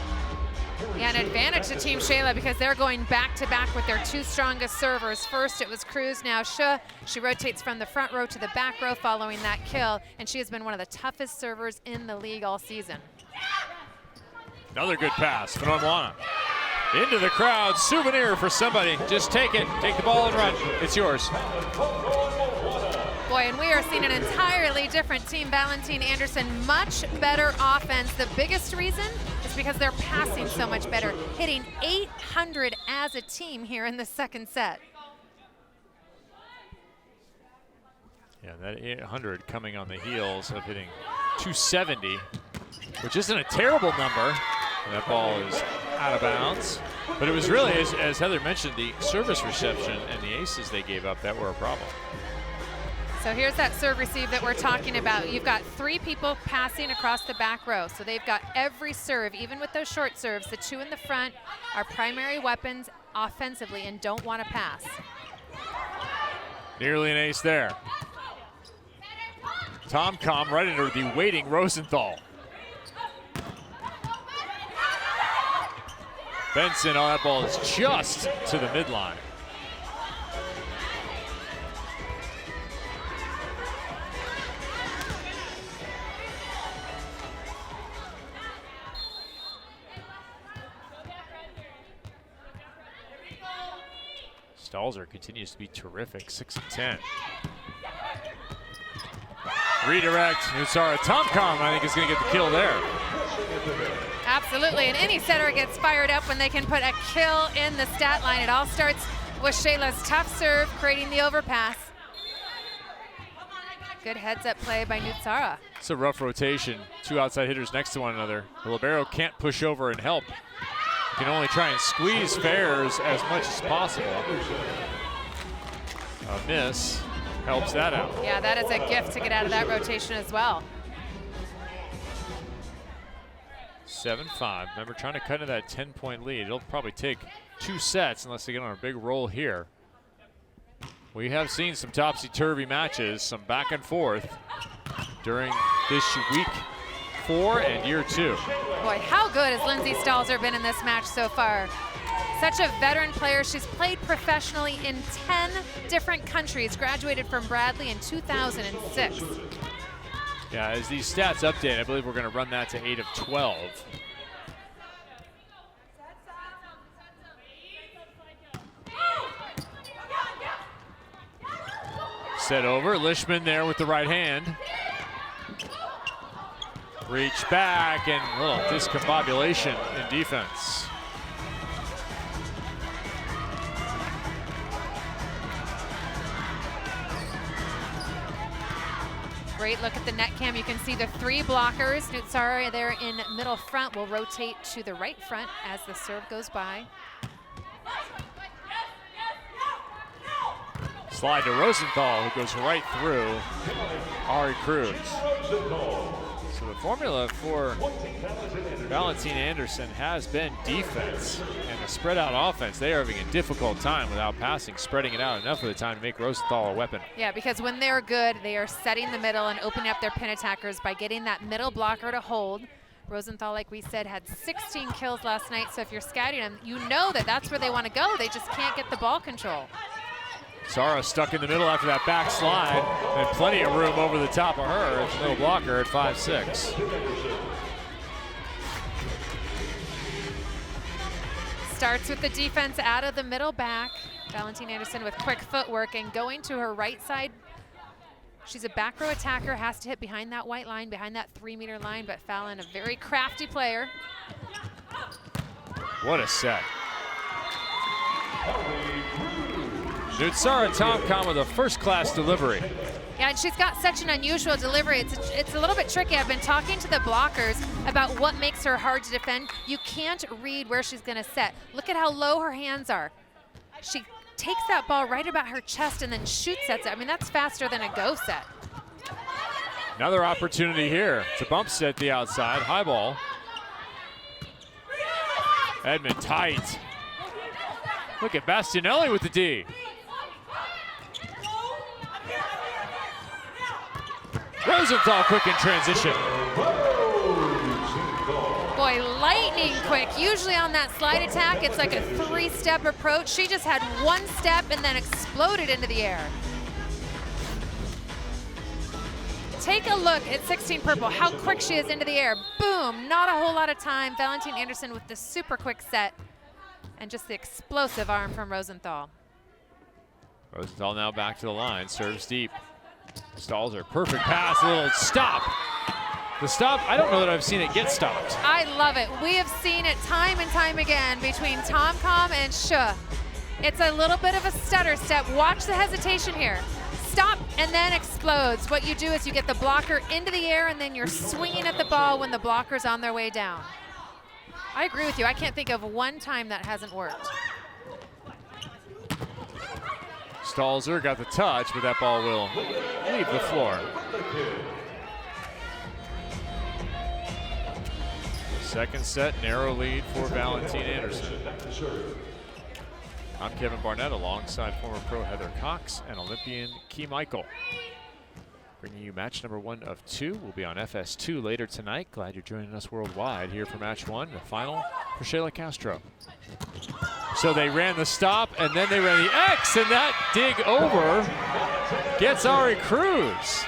Yeah, an advantage to Team Sheilla because they're going back-to-back with their two strongest servers. First, it was Cruz, now Sheilla. She rotates from the front row to the back row following that kill, and she has been one of the toughest servers in the league all season. Another good pass from Moana. Into the crowd, souvenir for somebody. Just take it, take the ball and run. It's yours. Boy, and we are seeing an entirely different Team Valentin-Anderson, much better offense. The biggest reason is because they're passing so much better, hitting 800 as a team here in the second set. Yeah, that 800 coming on the heels of hitting 270, which isn't a terrible number. And that ball is out of bounds. But it was really, as Heather mentioned, the service reception and the aces they gave up that were a problem. So here's that serve receive that we're talking about. You've got three people passing across the back row. So they've got every serve, even with those short serves. The two in the front are primary weapons offensively and don't want to pass. Nearly an ace there. Tomcom right into the waiting Rosenthal. Benson, oh, that ball is just to the midline. Stahlzer continues to be terrific, 6 of 10. Redirect, Nutsara Tomcom, I think is going to get the kill there. Absolutely, and any setter gets fired up when they can put a kill in the stat line. It all starts with Sheila's tough serve, creating the overpass. Good heads-up play by Nutsara. It's a rough rotation, two outside hitters next to one another. The libero can't push over and help. You can only try and squeeze fares as much as possible. A miss helps that out. Yeah, that is a gift to get out of that rotation as well. 7-5. Remember, trying to cut into that 10-point lead. It'll probably take 2 sets unless they get on a big roll here. We have seen some topsy-turvy matches, some back and forth during this week 4 and year 2. Boy, how good has Lindsay Stahlzer been in this match so far? Such a veteran player. She's played professionally in 10 different countries, graduated from Bradley in 2006. Yeah, as these stats update, I believe we're going to run that to 8 of 12. Set over, Lishman there with the right hand. Reach back and a little discombobulation in defense. Great look at the net cam. You can see the 3 blockers. Nutsara there in middle front will rotate to the right front as the serve goes by. Slide to Rosenthal, who goes right through Ari Cruz. So the formula for Valentin-Anderson has been defense and the spread out offense. They are having a difficult time without passing, spreading it out enough of the time to make Rosenthal a weapon. Yeah, because when they're good, they are setting the middle and opening up their pin attackers by getting that middle blocker to hold. Rosenthal, like we said, had 16 kills last night, so if you're scouting them, you know that that's where they want to go. They just can't get the ball control. Sara stuck in the middle after that back slide, and plenty of room over the top of her. It's no blocker at 5-6. Starts with the defense out of the middle back. Valentin-Anderson with quick footwork and going to her right side. She's a back row attacker, has to hit behind that white line, behind that 3-meter line, but Fallon, a very crafty player. What a set. Nutsara Tomcom with a first-class delivery. Yeah, and she's got such an unusual delivery. It's a little bit tricky. I've been talking to the blockers about what makes her hard to defend. You can't read where she's gonna set. Look at how low her hands are. She takes that ball right about her chest and then shoots sets it. I mean, that's faster than a go set. Another opportunity here. It's a bump set the outside, high ball. Edmond tight. Look at Bastianelli with the D. Rosenthal quick in transition. Boy, lightning quick. Usually on that slide attack, it's like a 3-step approach. She just had 1 step and then exploded into the air. Take a look at 16 purple, how quick she is into the air. Boom, not a whole lot of time. Valentin-Anderson with the super quick set and just the explosive arm from Rosenthal. Rosenthal now back to the line, serves deep. Stahlzer, perfect pass, a little stop. The stop, I don't know that I've seen it get stopped. I love it. We have seen it time and time again between Tom-Com and Sheilla. It's a little bit of a stutter step. Watch the hesitation here. Stop and then explodes. What you do is you get the blocker into the air and then you're swinging at the ball when the blocker's on their way down. I agree with you. I can't think of one time that hasn't worked. Stahlzer got the touch, but that ball will leave the floor. Second set, narrow lead for Valentin-Anderson. I'm Kevin Barnett alongside former pro Heather Cox and Olympian Key Michael. Bringing you match number 1 of 2. We'll be on FS2 later tonight. Glad you're joining us worldwide here for match 1, the final for Sheilla Castro. So they ran the stop and then they ran the X, and that dig over gets Ari Cruz.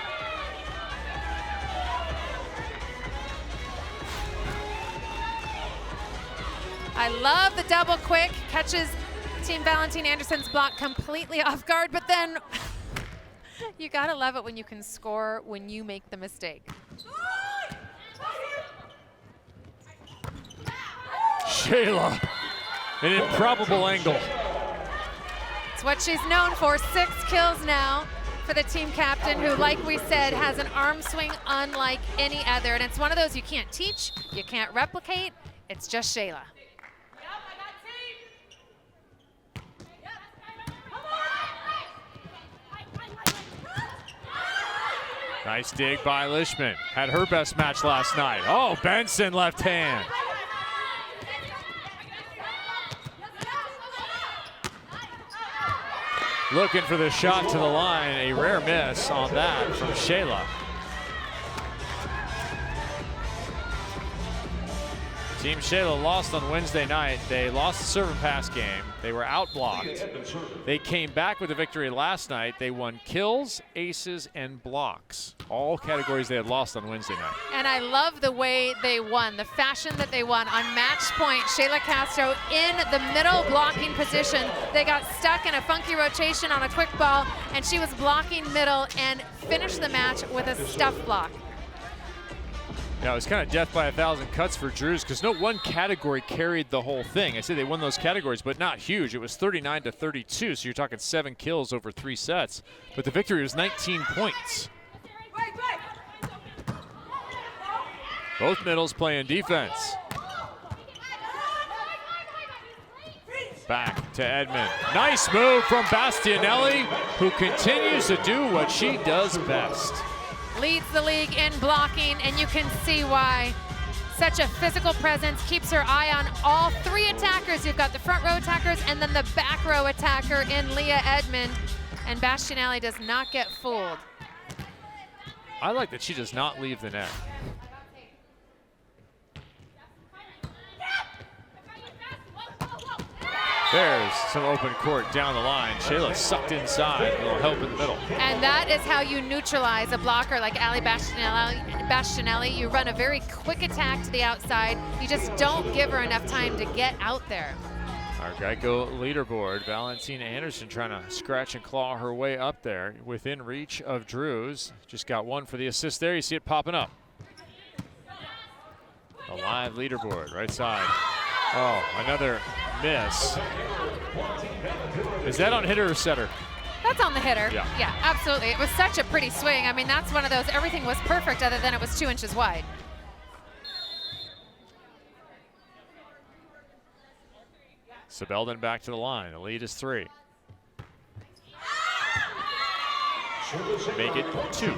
I love the double quick, catches Team Valentin-Anderson's block completely off guard, but then you gotta love it when you can score when you make the mistake. Sheilla, an improbable angle. It's what she's known for, 6 kills now for the team captain who, like we said, has an arm swing unlike any other. And it's one of those you can't teach, you can't replicate, it's just Sheilla. Nice dig by Lishman. Had her best match last night. Oh, Benson left hand. Looking for the shot to the line. A rare miss on that from Sheilla. Team Sheilla lost on Wednesday night. They lost the serve and pass game. They were outblocked. They came back with a victory last night. They won kills, aces, and blocks. All categories they had lost on Wednesday night. And I love the way they won, the fashion that they won. On match point, Sheilla Castro in the middle blocking position. They got stuck in a funky rotation on a quick ball, and she was blocking middle and finished the match with a stuff block. Yeah, it was kind of death by 1,000 cuts for Drews because no one category carried the whole thing. I said they won those categories, but not huge. It was 39-32, so you're talking 7 kills over 3 sets. But the victory was 19 points. Both middles playing defense. Back to Edmond. Nice move from Bastianelli, who continues to do what she does best. Leads the league in blocking, and you can see why. Such a physical presence, keeps her eye on all 3 attackers. You've got the front row attackers and then the back row attacker in Leah Edmond. And Bastianelli does not get fooled. I like that she does not leave the net. There's some open court down the line. Sheilla sucked inside, a little help in the middle. And that is how you neutralize a blocker like Ali Bastianelli. You run a very quick attack to the outside. You just don't give her enough time to get out there. Our Geico leaderboard, Valentin-Anderson trying to scratch and claw her way up there within reach of Drews. Just got 1 for the assist there. You see it popping up. A live leaderboard, right side. Oh, another miss. Is that on hitter or setter? That's on the hitter. Yeah. Absolutely. It was such a pretty swing. I mean, that's one of those, everything was perfect other than it was 2 inches wide. Sebelden back to the line. The lead is 3. Make it 2.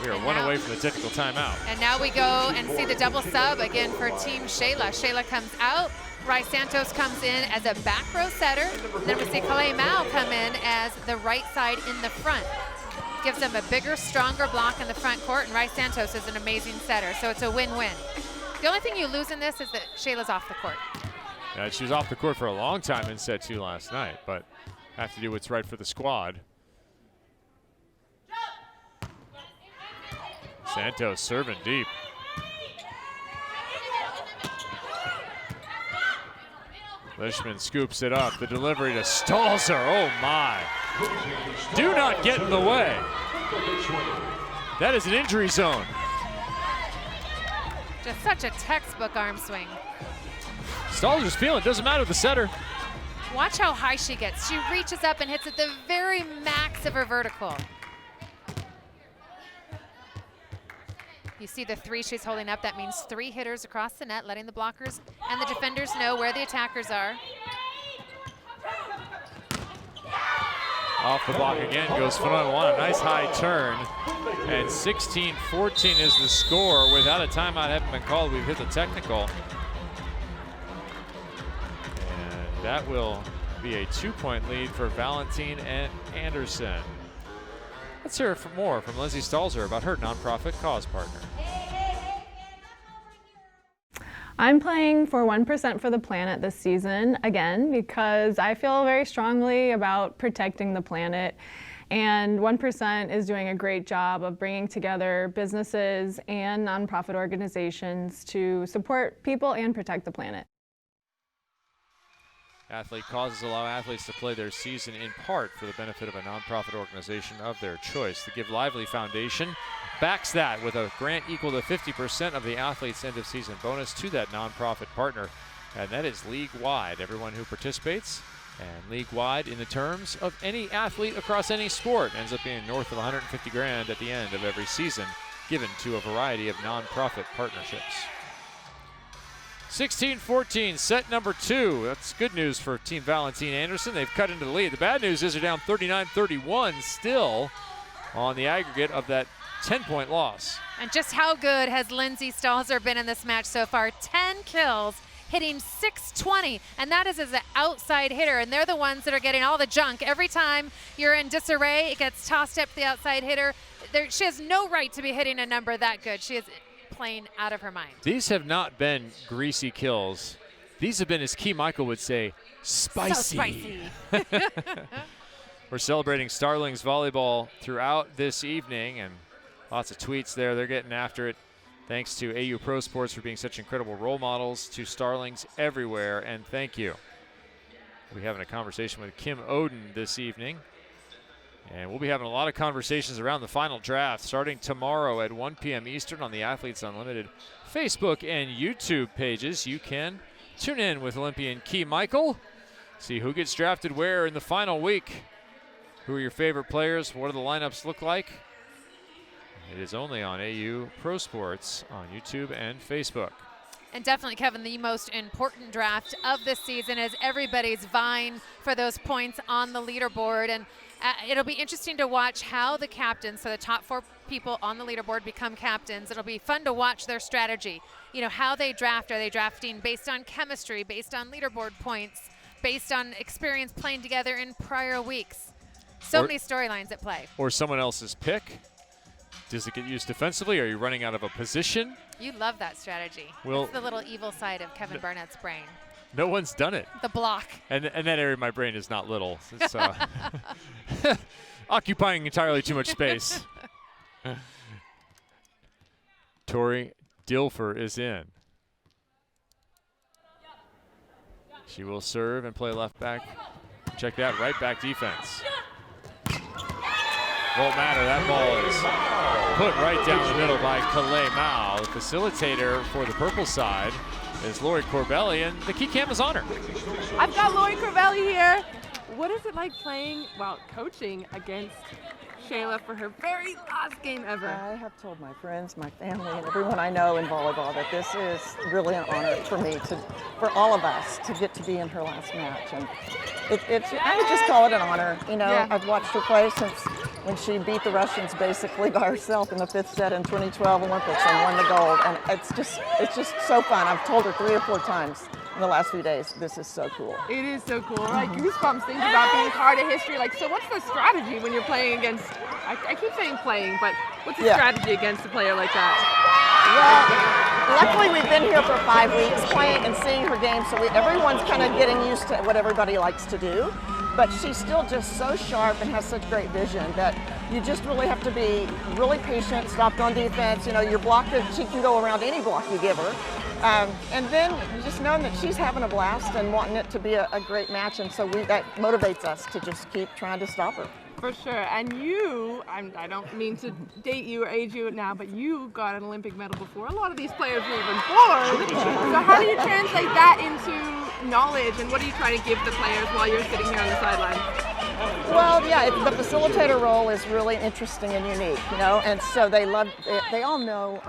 We are 1 away from the technical timeout. And now we go and see the double sub again for Team Sheilla. Sheilla comes out. Rice Santos comes in as a back row setter. Then we see Calais Mao come in as the right side in the front. Gives them a bigger, stronger block in the front court, and Rice Santos is an amazing setter, so it's a win-win. The only thing you lose in this is that Sheila's off the court. Yeah, she was off the court for a long time in set 2 last night, but have to do what's right for the squad. Santos serving deep. Lishman scoops it up. The delivery to Stahlzer. Oh my. Do not get in the way. That is an injury zone. Just such a textbook arm swing. Stahlzer's feeling. Doesn't matter with the setter. Watch how high she gets. She reaches up and hits at the very max of her vertical. You see the 3 she's holding up. That means 3 hitters across the net, letting the blockers and the defenders know where the attackers are. Off the block again goes Fanoa. A nice high turn. And 16-14 is the score. Without a timeout having been called, we've hit the technical. And that will be a 2-point lead for Valentin-Anderson. Let's hear more from Lindsay Stahlzer about her nonprofit cause partner. I'm playing for 1% for the planet this season, again, because I feel very strongly about protecting the planet. And 1% is doing a great job of bringing together businesses and nonprofit organizations to support people and protect the planet. Athlete causes allow athletes to play their season in part for the benefit of a nonprofit organization of their choice. The Give Lively Foundation backs that with a grant equal to 50% of the athlete's end of season bonus to that nonprofit partner. And that is league-wide. Everyone who participates, and league-wide in the terms of any athlete across any sport, ends up being north of 150 grand at the end of every season, given to a variety of nonprofit partnerships. 16-14, set number 2. That's good news for Team Valentin-Anderson. They've cut into the lead. The bad news is they're down 39-31 still on the aggregate of that 10-point loss. And just how good has Lindsay Stahlzer been in this match so far? 10 kills, hitting .620, and that is as an outside hitter, and they're the ones that are getting all the junk. Every time you're in disarray, it gets tossed up to the outside hitter. She has no right to be hitting a number that good. She is playing out of her mind. These have not been greasy kills. These have been, as Key Michael would say, spicy. So spicy. We're celebrating Starlings volleyball throughout this evening, and lots of tweets there. They're getting after it. Thanks to AU Pro Sports for being such incredible role models to Starlings everywhere, and thank you. We'll be having a conversation with Kim Oden this evening. And we'll be having a lot of conversations around the final draft starting tomorrow at 1 p.m. Eastern on the Athletes Unlimited Facebook and YouTube pages. You can tune in with Olympian Key Michael, see who gets drafted where in the final week. Who are your favorite players? What do the lineups look like? It is only on AU Pro Sports on YouTube and Facebook. And definitely, Kevin, the most important draft of this season is everybody's vying for those points on the leaderboard. And it'll be interesting to watch how the captains, so the top 4 people on the leaderboard, become captains. It'll be fun to watch their strategy. You know, how they draft. Are they drafting based on chemistry, based on leaderboard points, based on experience playing together in prior weeks? So many storylines at play. Or someone else's pick. Does it get used defensively? Are you running out of a position? You love that strategy. Well, it's the little evil side of Kevin Barnett's brain. No one's done it. The block. And that area of my brain is not little. It's occupying entirely too much space. Tori Dilfer is in. She will serve and play left back. Check that, right back defense. Won't matter, that ball is put right down the middle by Calais Mao. The facilitator for the purple side is Lori Corbelli, and the key cam is on her. I've got Lori Corbelli here. what is it like playing, well, coaching against Sheilla for her very last game ever? I have told my friends, my family, and everyone I know in volleyball that this is really an honor for me, for all of us, to get to be in her last match. And I would just call it an honor. You know, Yeah. I've watched her play since when she beat the Russians basically by herself in the 5th set in 2012 Olympics and won the gold. And it's just so fun. I've told her 3 or 4 times in the last few days, this is so cool. It is so cool. Like goosebumps thinking about being part of history. Like, so what's the strategy when you're playing against, I keep saying playing, but what's the strategy against a player like that? Well, luckily we've been here for 5 weeks playing and seeing her game, so everyone's kind of getting used to what everybody likes to do. But she's still just so sharp and has such great vision that you just really have to be really patient, stopped on defense. You know, your block, she can go around any block you give her. And then just knowing that she's having a blast and wanting it to be a great match, and so that motivates us to just keep trying to stop her. For sure. And you, I don't mean to date you or age you now, but you got an Olympic medal before a lot of these players were even born. So how do you translate that into knowledge, and what are you trying to give the players while you're sitting here on the sideline? Well, yeah, the facilitator role is really interesting and unique, you know, and so they all know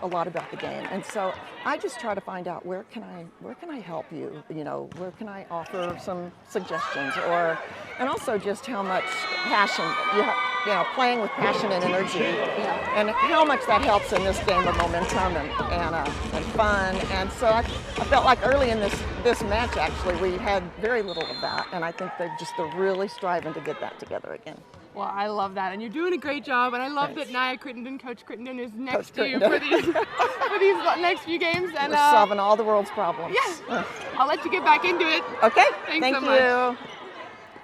a lot about the game, and so I just try to find out where can I help you, you know, where can I offer some suggestions, and also just how much passion you know, playing with passion and energy, and how much that helps in this game of momentum and fun. And so I felt like early in this match actually we had very little of that, and I think they're really striving to get that together again. Well, I love that, and you're doing a great job, and I love that Nia Crittenden, Coach Crittenden, is next to you for these next few games. And we're solving all the world's problems. Yeah, I'll let you get back into it. Okay, thanks so much.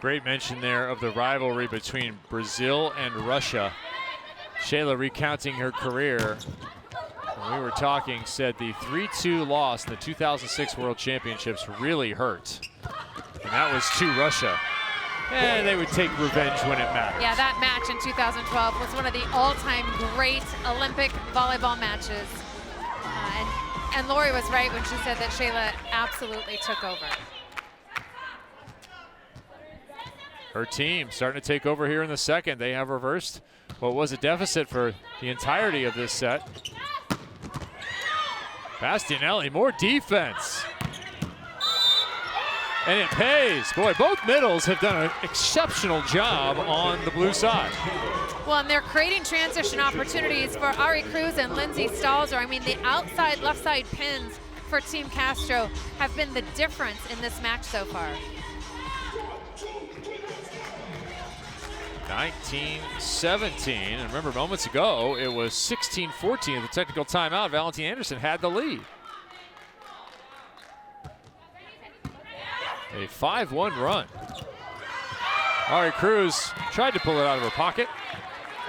Great mention there of the rivalry between Brazil and Russia. Sheilla recounting her career. When we were talking, said the 3-2 loss in the 2006 World Championships really hurt. And that was to Russia. And they would take revenge when it mattered. Yeah, that match in 2012 was one of the all-time great Olympic volleyball matches. And Lori was right when she said that Sheilla absolutely took over. Her team starting to take over here in the second. They have reversed what was a deficit for the entirety of this set. Bastianelli, more defense. And it pays. Boy, both middles have done an exceptional job on the blue side. Well, and they're creating transition opportunities for Ari Cruz and Lindsay Stahlzer. I mean, the outside left side pins for Team Castro have been the difference in this match so far. 19-17, and remember moments ago it was 16-14 at the technical timeout. Valentin-Anderson had the lead. A 5-1 run. Ari Cruz tried to pull it out of her pocket.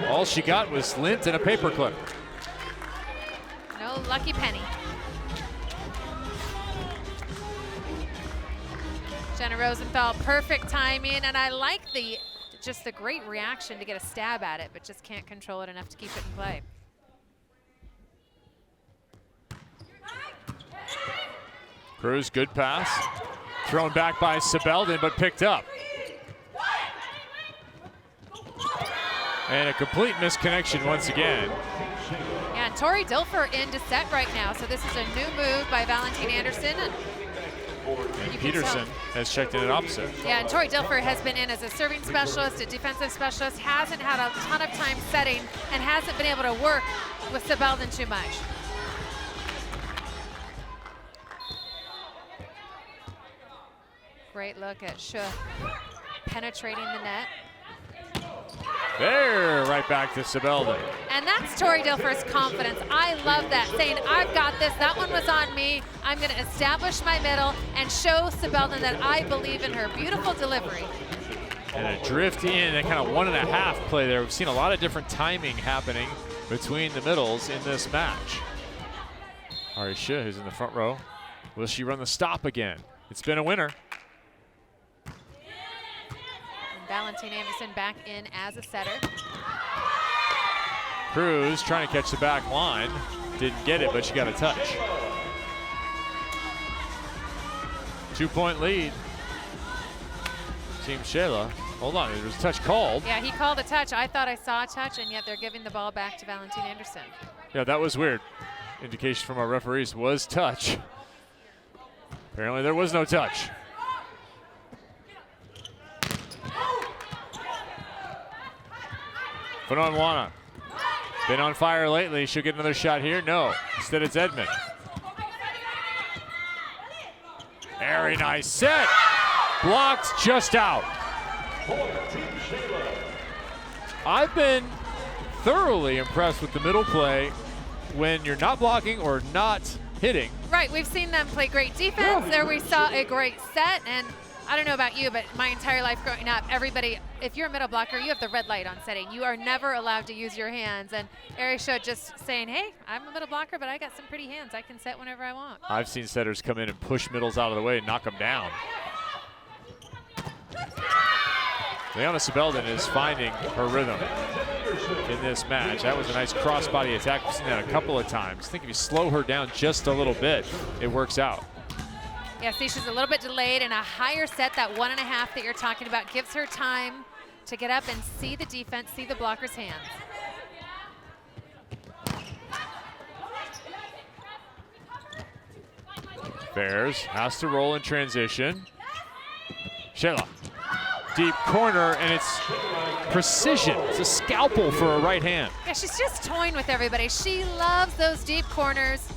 All she got was lint and a paperclip. No lucky penny. Jenna Rosenfeld, perfect timing, and I like just the great reaction to get a stab at it, but just can't control it enough to keep it in play. Cruz, good pass. Thrown back by Sebeldin, but picked up. And a complete misconnection once again. Yeah, and Tori Dilfer into set right now, so this is a new move by Valentin-Anderson. And Peterson has checked in at opposite. Yeah, and Tori Dilfer has been in as a serving specialist, a defensive specialist, hasn't had a ton of time setting, and hasn't been able to work with Sebeldin too much. Great look at Sheilla penetrating the net. There, right back to Sebeldin. And that's Tori Dilfer's confidence. I love that, saying, I've got this, that one was on me. I'm gonna establish my middle and show Sebeldin that I believe in her. Beautiful delivery. And a drift in, and kind of 1.5 play there. We've seen a lot of different timing happening between the middles in this match. Ari Sheilla, who's in the front row. Will she run the stop again? It's been a winner. Valentin-Anderson back in as a setter. Cruz trying to catch the back line. Didn't get it, but she got a touch. 2-point lead. Team Sheilla. Hold on, there was a touch called. Yeah, he called a touch. I thought I saw a touch, and yet they're giving the ball back to Valentin-Anderson. Yeah, that was weird. Indication from our referees was touch. Apparently there was no touch. Fanonwana. Been on fire lately. She'll get another shot here. No. Instead it's Edmond. Very nice set. Blocked just out. I've been thoroughly impressed with the middle play when you're not blocking or not hitting. Right, we've seen them play great defense. There we saw a great set, and I don't know about you, but my entire life growing up, everybody, if you're a middle blocker, you have the red light on setting. You are never allowed to use your hands. And Arisha just saying, hey, I'm a middle blocker, but I got some pretty hands. I can set whenever I want. I've seen setters come in and push middles out of the way and knock them down. Leona Sebelden is finding her rhythm in this match. That was a nice crossbody attack. We've seen that a couple of times. I think if you slow her down just a little bit, it works out. Yeah, see, she's a little bit delayed, and a higher set, that 1.5 that you're talking about, gives her time to get up and see the defense, see the blocker's hands. Bears has to roll in transition. Sheilla, deep corner, and it's precision. It's a scalpel for a right hand. Yeah, she's just toying with everybody. She loves those deep corners.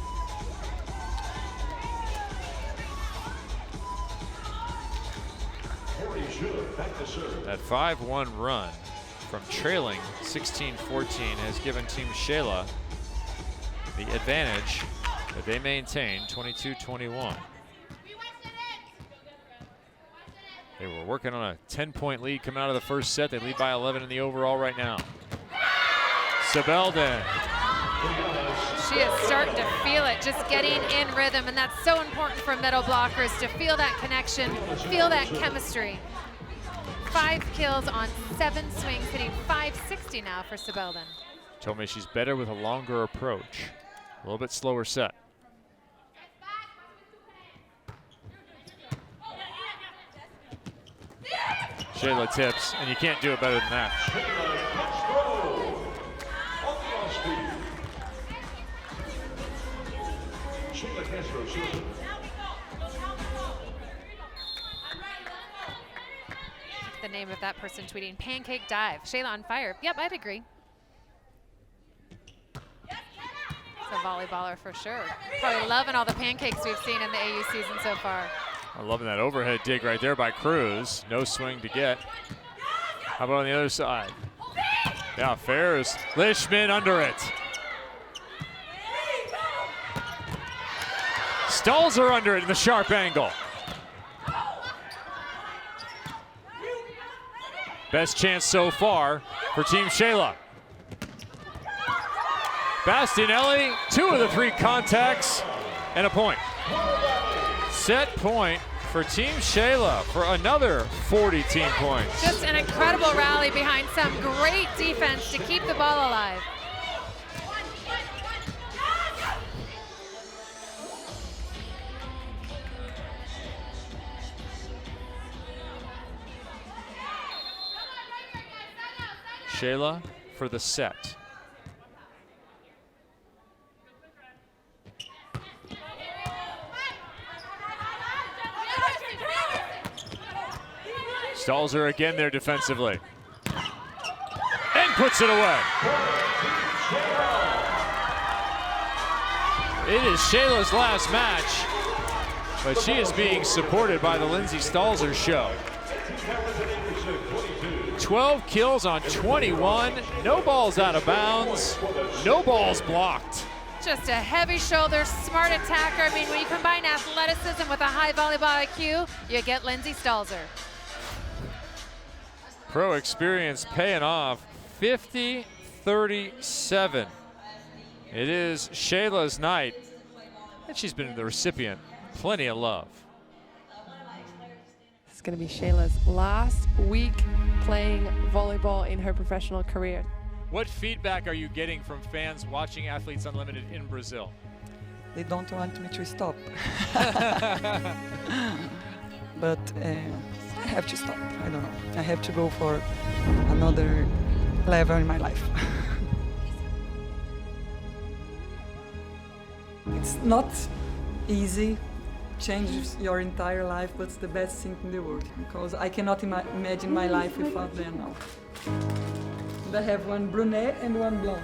That 5-1 run from trailing 16-14 has given Team Sheilla the advantage that they maintain 22-21. They were working on a 10-point lead coming out of the first set. They lead by 11 in the overall right now. Sebelden. She is starting to feel it, just getting in rhythm, and that's so important for middle blockers, to feel that connection, feel that chemistry. 5 kills on 7 swings, hitting 560 now for Sebelden. Told me she's better with a longer approach. A little bit slower set. Sheilla tips, and you can't do it better than that. The name of that person tweeting, pancake dive. Sheilla on fire. Yep, I'd agree. It's a volleyballer for sure. Probably loving all the pancakes we've seen in the AU season so far. I'm loving that overhead dig right there by Cruz. No swing to get. How about on the other side? Yeah, Fairs. Lishman under it. Stahlzer under it in the sharp angle. Best chance so far for Team Sheilla. Bastianelli, 2 of the 3 contacts, and a point. Set point for Team Sheilla for another 40 team points. Just an incredible rally behind some great defense to keep the ball alive. Sheilla for the set. Stahlzer again there defensively. And puts it away. It is Sheila's last match, but she is being supported by the Lindsay Stahlzer show. 12 kills on 21, no balls out of bounds, no balls blocked. Just a heavy shoulder, smart attacker. I mean, when you combine athleticism with a high volleyball IQ, you get Lindsay Stahlzer. Pro experience paying off, 50-37. It is Sheila's night, and she's been the recipient plenty of love. It's going to be Sheila's last week playing volleyball in her professional career. What feedback are you getting from fans watching Athletes Unlimited in Brazil? They don't want me to stop. But have to stop. I don't know. I have to go for another level in my life. It's not easy, changes your entire life, but it's the best thing in the world because I cannot imagine my life without them now. And I have one brunette and one blonde.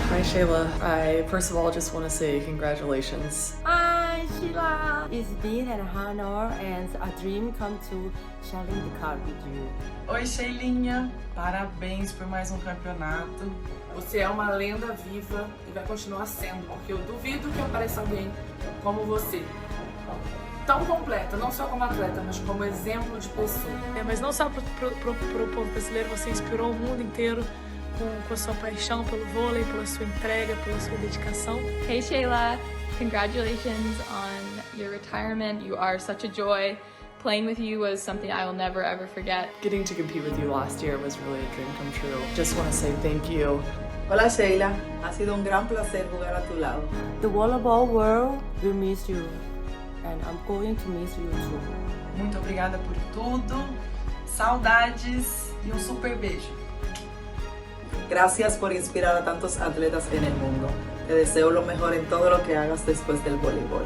Hi Sheilla, I first of all just want to say congratulations. Hi Sheila, it's been an honor and a dream come to sharing the car with you. Oi Sheilinha, parabéns por mais campeonato. Você é uma lenda viva e vai continuar sendo, porque eu duvido que apareça alguém como você. Tão completa, não só como atleta, mas como exemplo de pessoa. Mas não só pro povo brasileiro, você inspirou o mundo inteiro com a sua paixão pelo vôlei, pela sua entrega, pela sua dedicação. Hey Sheilla, congratulations on your retirement. You are such a joy. Playing with you was something I will never ever forget. Getting to compete with you last year was really a dream come true. Just want to say thank you. Hola Sheila, ha sido un gran placer jugar a tu lado. The volleyball world will miss you, and I'm going to miss you too. Muito obrigada por tudo, saudades e super beijo. Gracias por inspirar a tantos atletas en el mundo. Te deseo lo mejor en todo lo que hagas después del voleibol.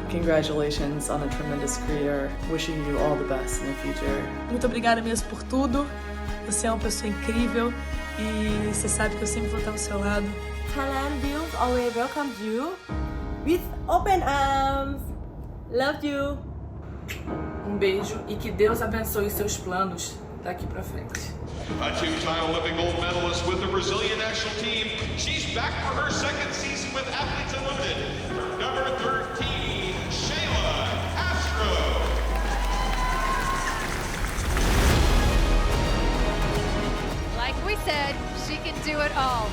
Congratulations on a tremendous career. Wishing you all the best in the future. Muito obrigada mesmo por tudo. Você é uma pessoa incrível e você sabe que eu sempre vou estar ao seu lado. Thailand will always welcome you with open arms. Love you. Beijo e que Deus abençoe seus planos daqui pra frente. A two-time Olympic gold medalist with the Brazilian national team. She's back for her second season with Athletes Unlimited. Number 13, Sheilla Castro. Like we said, she can do it all.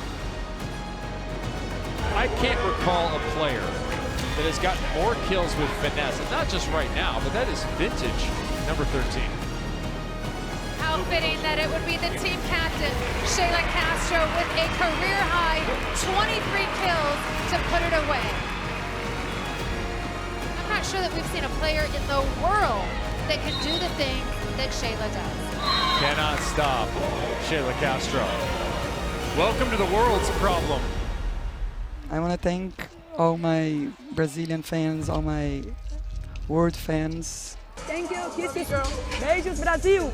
I can't recall a player that has gotten more kills with finesse, and not just right now, but that is vintage number 13. How fitting that it would be the team captain, Sheilla Castro, with a career-high 23 kills to put it away. I'm not sure that we've seen a player in the world that can do the things that Sheilla does. Cannot stop Sheilla Castro. Welcome to the world's problem. I want to thank all my Brazilian fans, all my world fans. Thank you, kisses. Beijos, Brasil.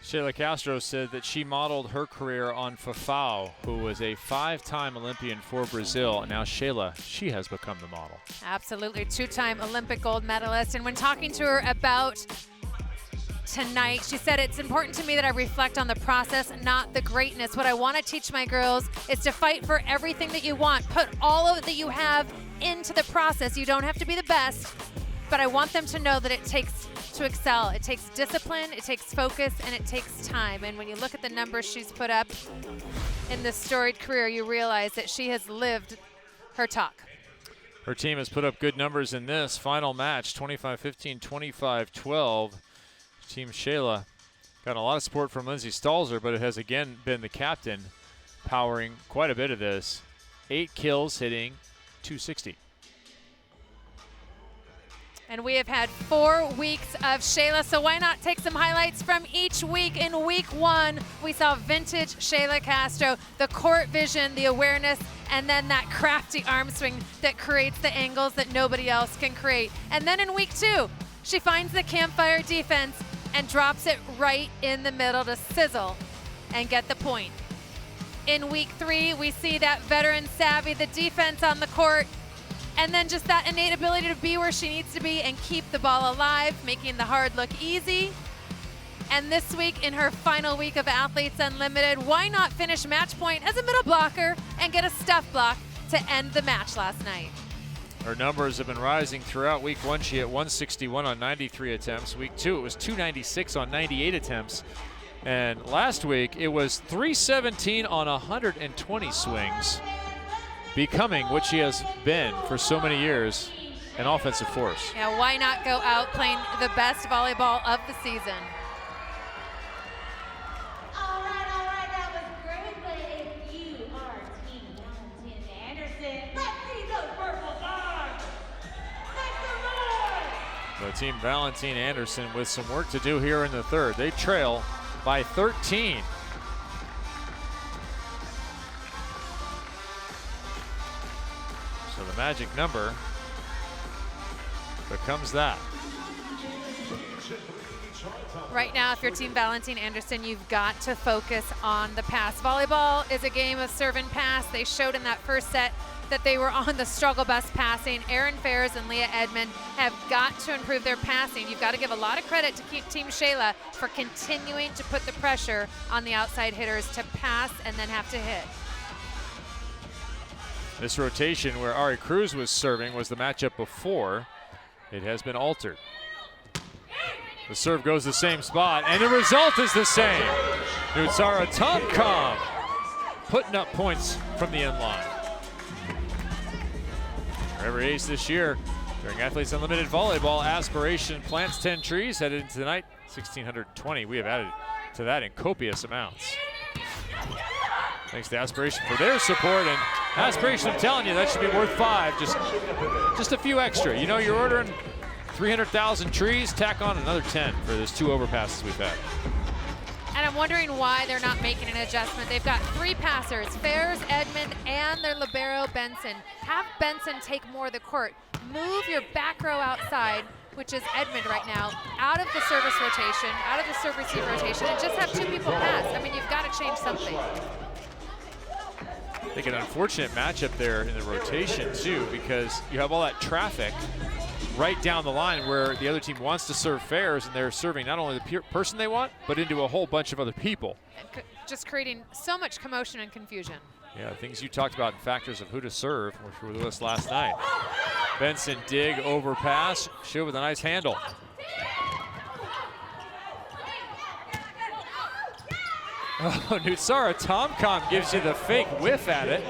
Sheilla Castro said that she modeled her career on Fafau, who was a 5-time Olympian for Brazil. And now Sheilla, she has become the model. Absolutely, two-time Olympic gold medalist. And when talking to her about tonight, she said, it's important to me that I reflect on the process, not the greatness. What I want to teach my girls is to fight for everything that you want. Put all of it that you have into the process. You don't have to be the best, but I want them to know that it takes to excel. It takes discipline, it takes focus, and it takes time. And when you look at the numbers she's put up in this storied career, you realize that she has lived her talk. Her team has put up good numbers in this final match, 25-15, 25-12. Team Sheilla got a lot of support from Lindsay Stahlzer, but it has again been the captain powering quite a bit of this. 8 kills, hitting .260. And we have had 4 weeks of Sheilla, so why not take some highlights from each week? In week 1, we saw vintage Sheilla Castro, the court vision, the awareness, and then that crafty arm swing that creates the angles that nobody else can create. And then in week 2, she finds the campfire defense and drops it right in the middle to sizzle and get the point. In week 3, we see that veteran savvy, the defense on the court, and then just that innate ability to be where she needs to be and keep the ball alive, making the hard look easy. And this week, in her final week of Athletes Unlimited, why not finish match point as a middle blocker and get a stuff block to end the match last night? Her numbers have been rising throughout week 1. She hit 161 on 93 attempts. Week 2, it was 296 on 98 attempts. And last week, it was 317 on 120 swings, becoming what she has been for so many years, an offensive force. Yeah, why not go out playing the best volleyball of the season? All right, that was great, but if you are Team Valentin-Anderson, Team Valentin-Anderson with some work to do here in the third. They trail by 13. So the magic number becomes that. Right now, if you're Team Valentin-Anderson, you've got to focus on the pass. Volleyball is a game of serve and pass. They showed in that first set that they were on the struggle bus passing. Erin Ferris and Leah Edmond have got to improve their passing. You've got to give a lot of credit to Team Sheilla for continuing to put the pressure on the outside hitters to pass and then have to hit. This rotation where Ari Cruz was serving was the matchup before. It has been altered. The serve goes the same spot, and the result is the same. Nutsara Tomcom putting up points from the end line. For every ace this year during Athletes Unlimited Volleyball, Aspiration plants 10 trees. Headed into tonight, 1,620. We have added to that in copious amounts. Thanks to Aspiration for their support, and Aspiration, I'm telling you, that should be worth 5. Just a few extra. You know, you're ordering 300,000 trees, tack on another 10 for those 2 overpasses we've had. And I'm wondering why they're not making an adjustment. They've got 3 passers, Ferris, Edmond, and their libero, Benson. Have Benson take more of the court. Move your back row outside, which is Edmond right now, out of the service rotation, out of the serve-receive rotation, and just have 2 people pass. I mean, you've got to change something. I think an unfortunate matchup there in the rotation, too, because you have all that traffic right down the line where the other team wants to serve fairs, and they're serving not only the person they want, but into a whole bunch of other people. Just creating so much commotion and confusion. Yeah, things you talked about in factors of who to serve, which were with us last night. Benson dig, overpass, Sheilla with a nice handle. Oh, Nutsara Tomcom gives you the fake whiff at it.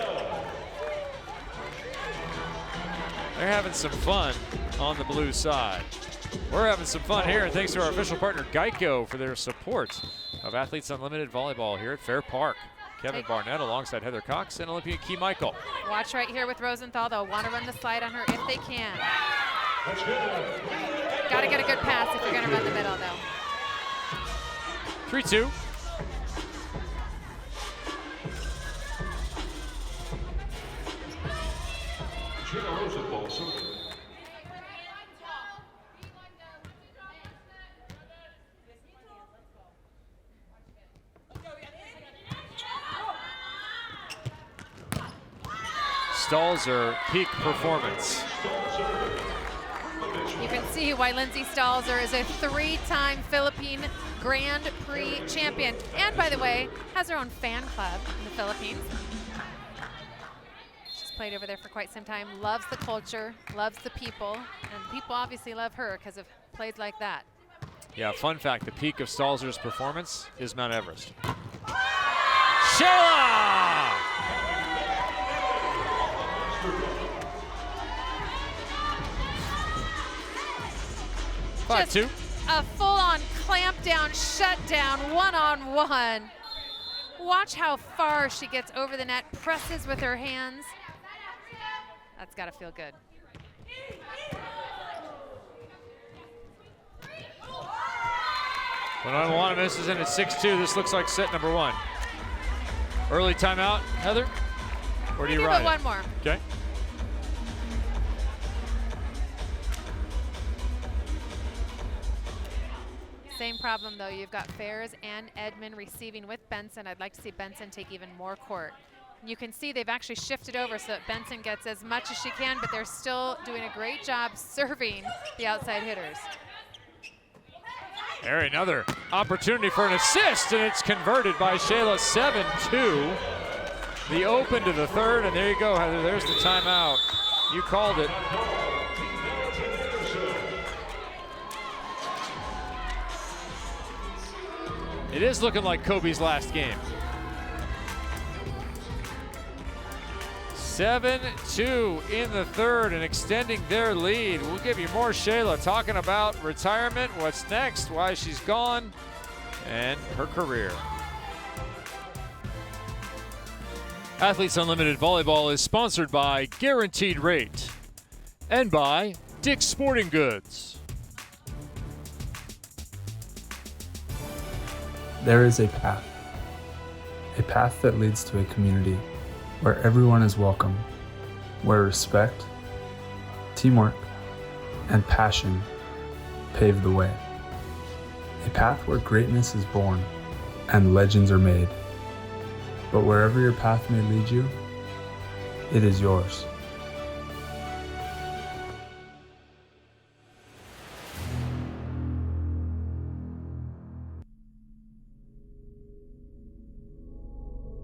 They're having some fun on the blue side. We're having some fun here, and thanks to our official partner Geico for their support of Athletes Unlimited Volleyball here at Fair Park. Kevin Barnett alongside Heather Cox and Olympia Key Michael. Watch right here with Rosenthal. They'll want to run the slide on her if they can. Got to get a good pass if you're going to run the middle, though. 3-2. Stahlzer peak performance. You can see why Lindsay Stahlzer is a 3-time Philippine Grand Prix champion. And by the way, has her own fan club in the Philippines. She's played over there for quite some time, loves the culture, loves the people, and people obviously love her because of plays like that. Yeah, fun fact, the peak of Stahlzer's performance is Mount Everest. Sheilla! 5-2. A full-on clamp down, shut down, one-on-one. Watch how far she gets over the net, presses with her hands. That's got to feel good. One-on-one misses in at 6-2. This looks like set number 1. Early timeout, Heather? Or do you ride it? One more. Okay. Same problem, though. You've got Ferris and Edmond receiving with Benson. I'd like to see Benson take even more court. You can see they've actually shifted over so that Benson gets as much as she can, but they're still doing a great job serving the outside hitters. There, another opportunity for an assist, and it's converted by Sheilla. 7-2. The open to the third, and there you go, Heather. There's the timeout. You called it. It is looking like Kobe's last game. 7-2 in the third and extending their lead. We'll give you more Sheilla talking about retirement, what's next, why she's gone, and her career. Athletes Unlimited Volleyball is sponsored by Guaranteed Rate and by Dick's Sporting Goods. There is a path that leads to a community where everyone is welcome, where respect, teamwork, and passion pave the way. A path where greatness is born and legends are made. But wherever your path may lead you, it is yours.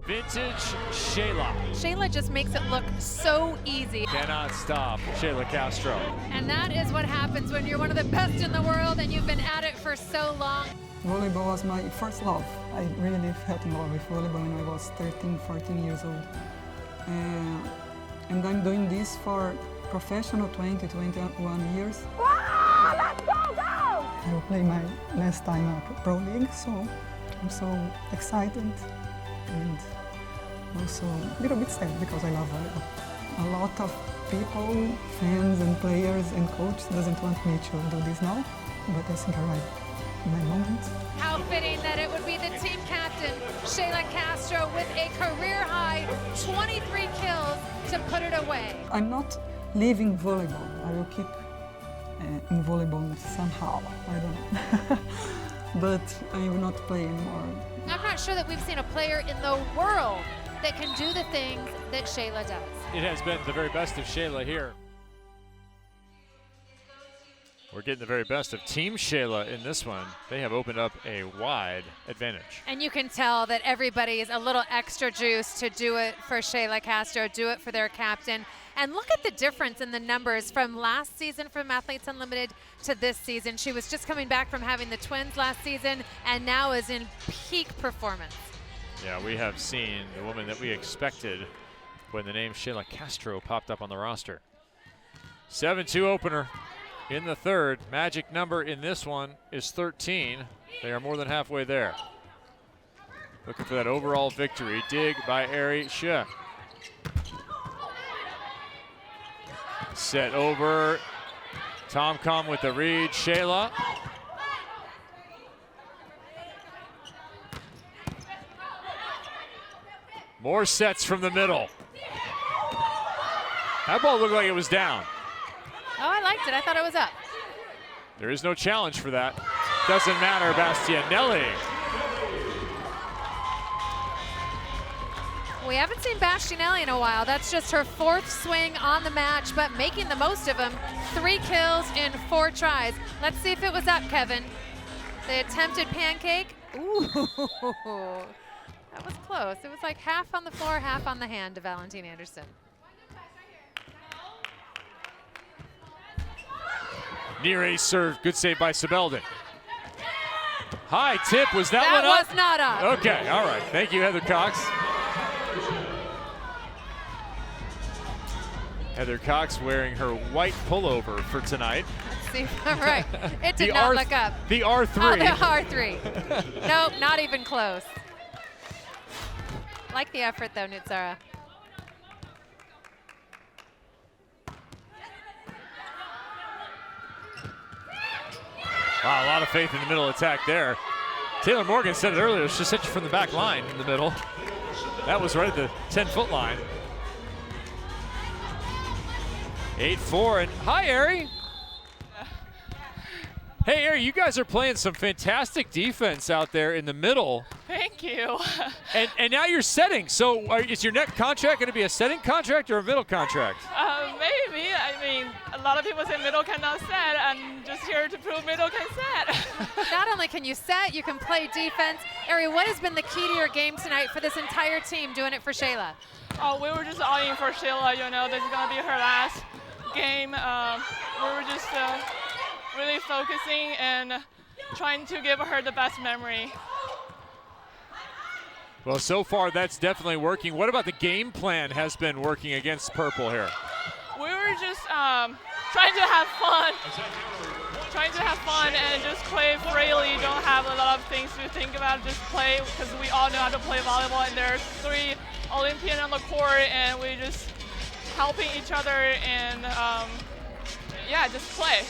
Vintage Sheilla. Sheilla just makes it look so easy. Cannot stop Sheilla Castro. And that is what happens when you're one of the best in the world and you've been at it for so long. Volleyball was my first love. I really fell in love with volleyball when I was 13, 14 years old. And I'm doing this for professional 20, 21 years. Let's go! I will play my last time at Pro League, so I'm so excited and also a little bit sad because I love volleyball. A lot of people, fans and players and coaches doesn't want me to do this now, but I think I arrived in my moment. How fitting that it would be the team captain, Sheilla Castro, with a career-high 23 kills to put it away. I'm not leaving volleyball. I will keep in volleyball somehow. I don't know. But I will not play anymore. I'm not sure that we've seen a player in the world that can do the things that Sheilla does. It has been the very best of Sheilla here. We're getting the very best of Team Sheilla in this one. They have opened up a wide advantage. And you can tell that everybody is a little extra juice to do it for Sheilla Castro, do it for their captain. And look at the difference in the numbers from last season from Athletes Unlimited to this season. She was just coming back from having the twins last season and now is in peak performance. Yeah, we have seen the woman that we expected when the name Sheilla Castro popped up on the roster. 7-2 opener in the third. Magic number in this one is 13. They are more than halfway there. Looking for that overall victory. Dig by Ari Shea. Set over. Tom with the read. Sheilla. More sets from the middle. That ball looked like it was down. Oh, I liked it. I thought it was up. There is no challenge for that. Doesn't matter, Bastianelli. We haven't seen Bastianelli in a while. That's just her fourth swing on the match, but making the most of them. 3 kills in 4 tries. Let's see if it was up, Kevin. The attempted pancake. Ooh, that was close. It was like half on the floor, half on the hand to Valentin-Anderson. Near ace serve, good save by Sebeldon. High tip, was that one up? That was not up. Okay, all right. Thank you, Heather Cox. Heather Cox wearing her white pullover for tonight. Let's see, all right. It did not look up. The R3. Oh, the R3. Nope, not even close. Like the effort though, Nutsara. Wow, a lot of faith in the middle attack there. Taylor Morgan said it earlier, she'll set you from the back line in the middle. That was right at the 10-foot line. 8-4, and hi, Ari. Hey, Ari, you guys are playing some fantastic defense out there in the middle. Thank you. And now you're setting. So is your next contract going to be a setting contract or a middle contract? Maybe. I mean, a lot of people say middle cannot set. I'm just here to prove middle can set. Not only can you set, you can play defense. Ari, what has been the key to your game tonight for this entire team doing it for Sheilla? Oh, we were just all in for Sheilla. You know, this is going to be her last game. We were just really focusing and trying to give her the best memory. Well, so far that's definitely working. What about the game plan has been working against Purple here? We were just trying to have fun. Trying to have fun and just play freely. Don't have a lot of things to think about. Just play, because we all know how to play volleyball, and there's 3 Olympians on the court, and we just helping each other and yeah, just play.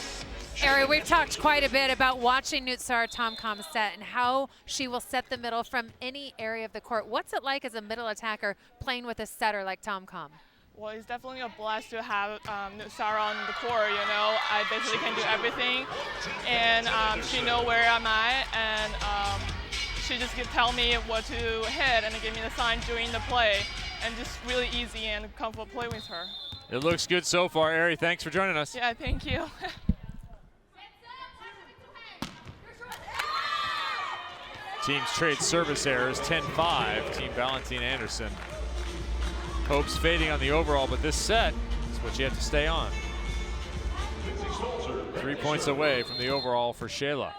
Ari, we've talked quite a bit about watching Nutsara Tomcom set and how she will set the middle from any area of the court. What's it like as a middle attacker playing with a setter like Tomcom? Well, it's definitely a blast to have Nutsara on the court. You know, I basically can do everything, and she knows where I'm at, and she just can tell me what to hit and give me the sign during the play, and just really easy and comfortable play with her. It looks good so far, Ari. Thanks for joining us. Yeah, thank you. Teams trade service errors, 10-5, Team Valentin-Anderson. Hopes fading on the overall, but this set is what you have to stay on. 3 points away from the overall for Sheilla.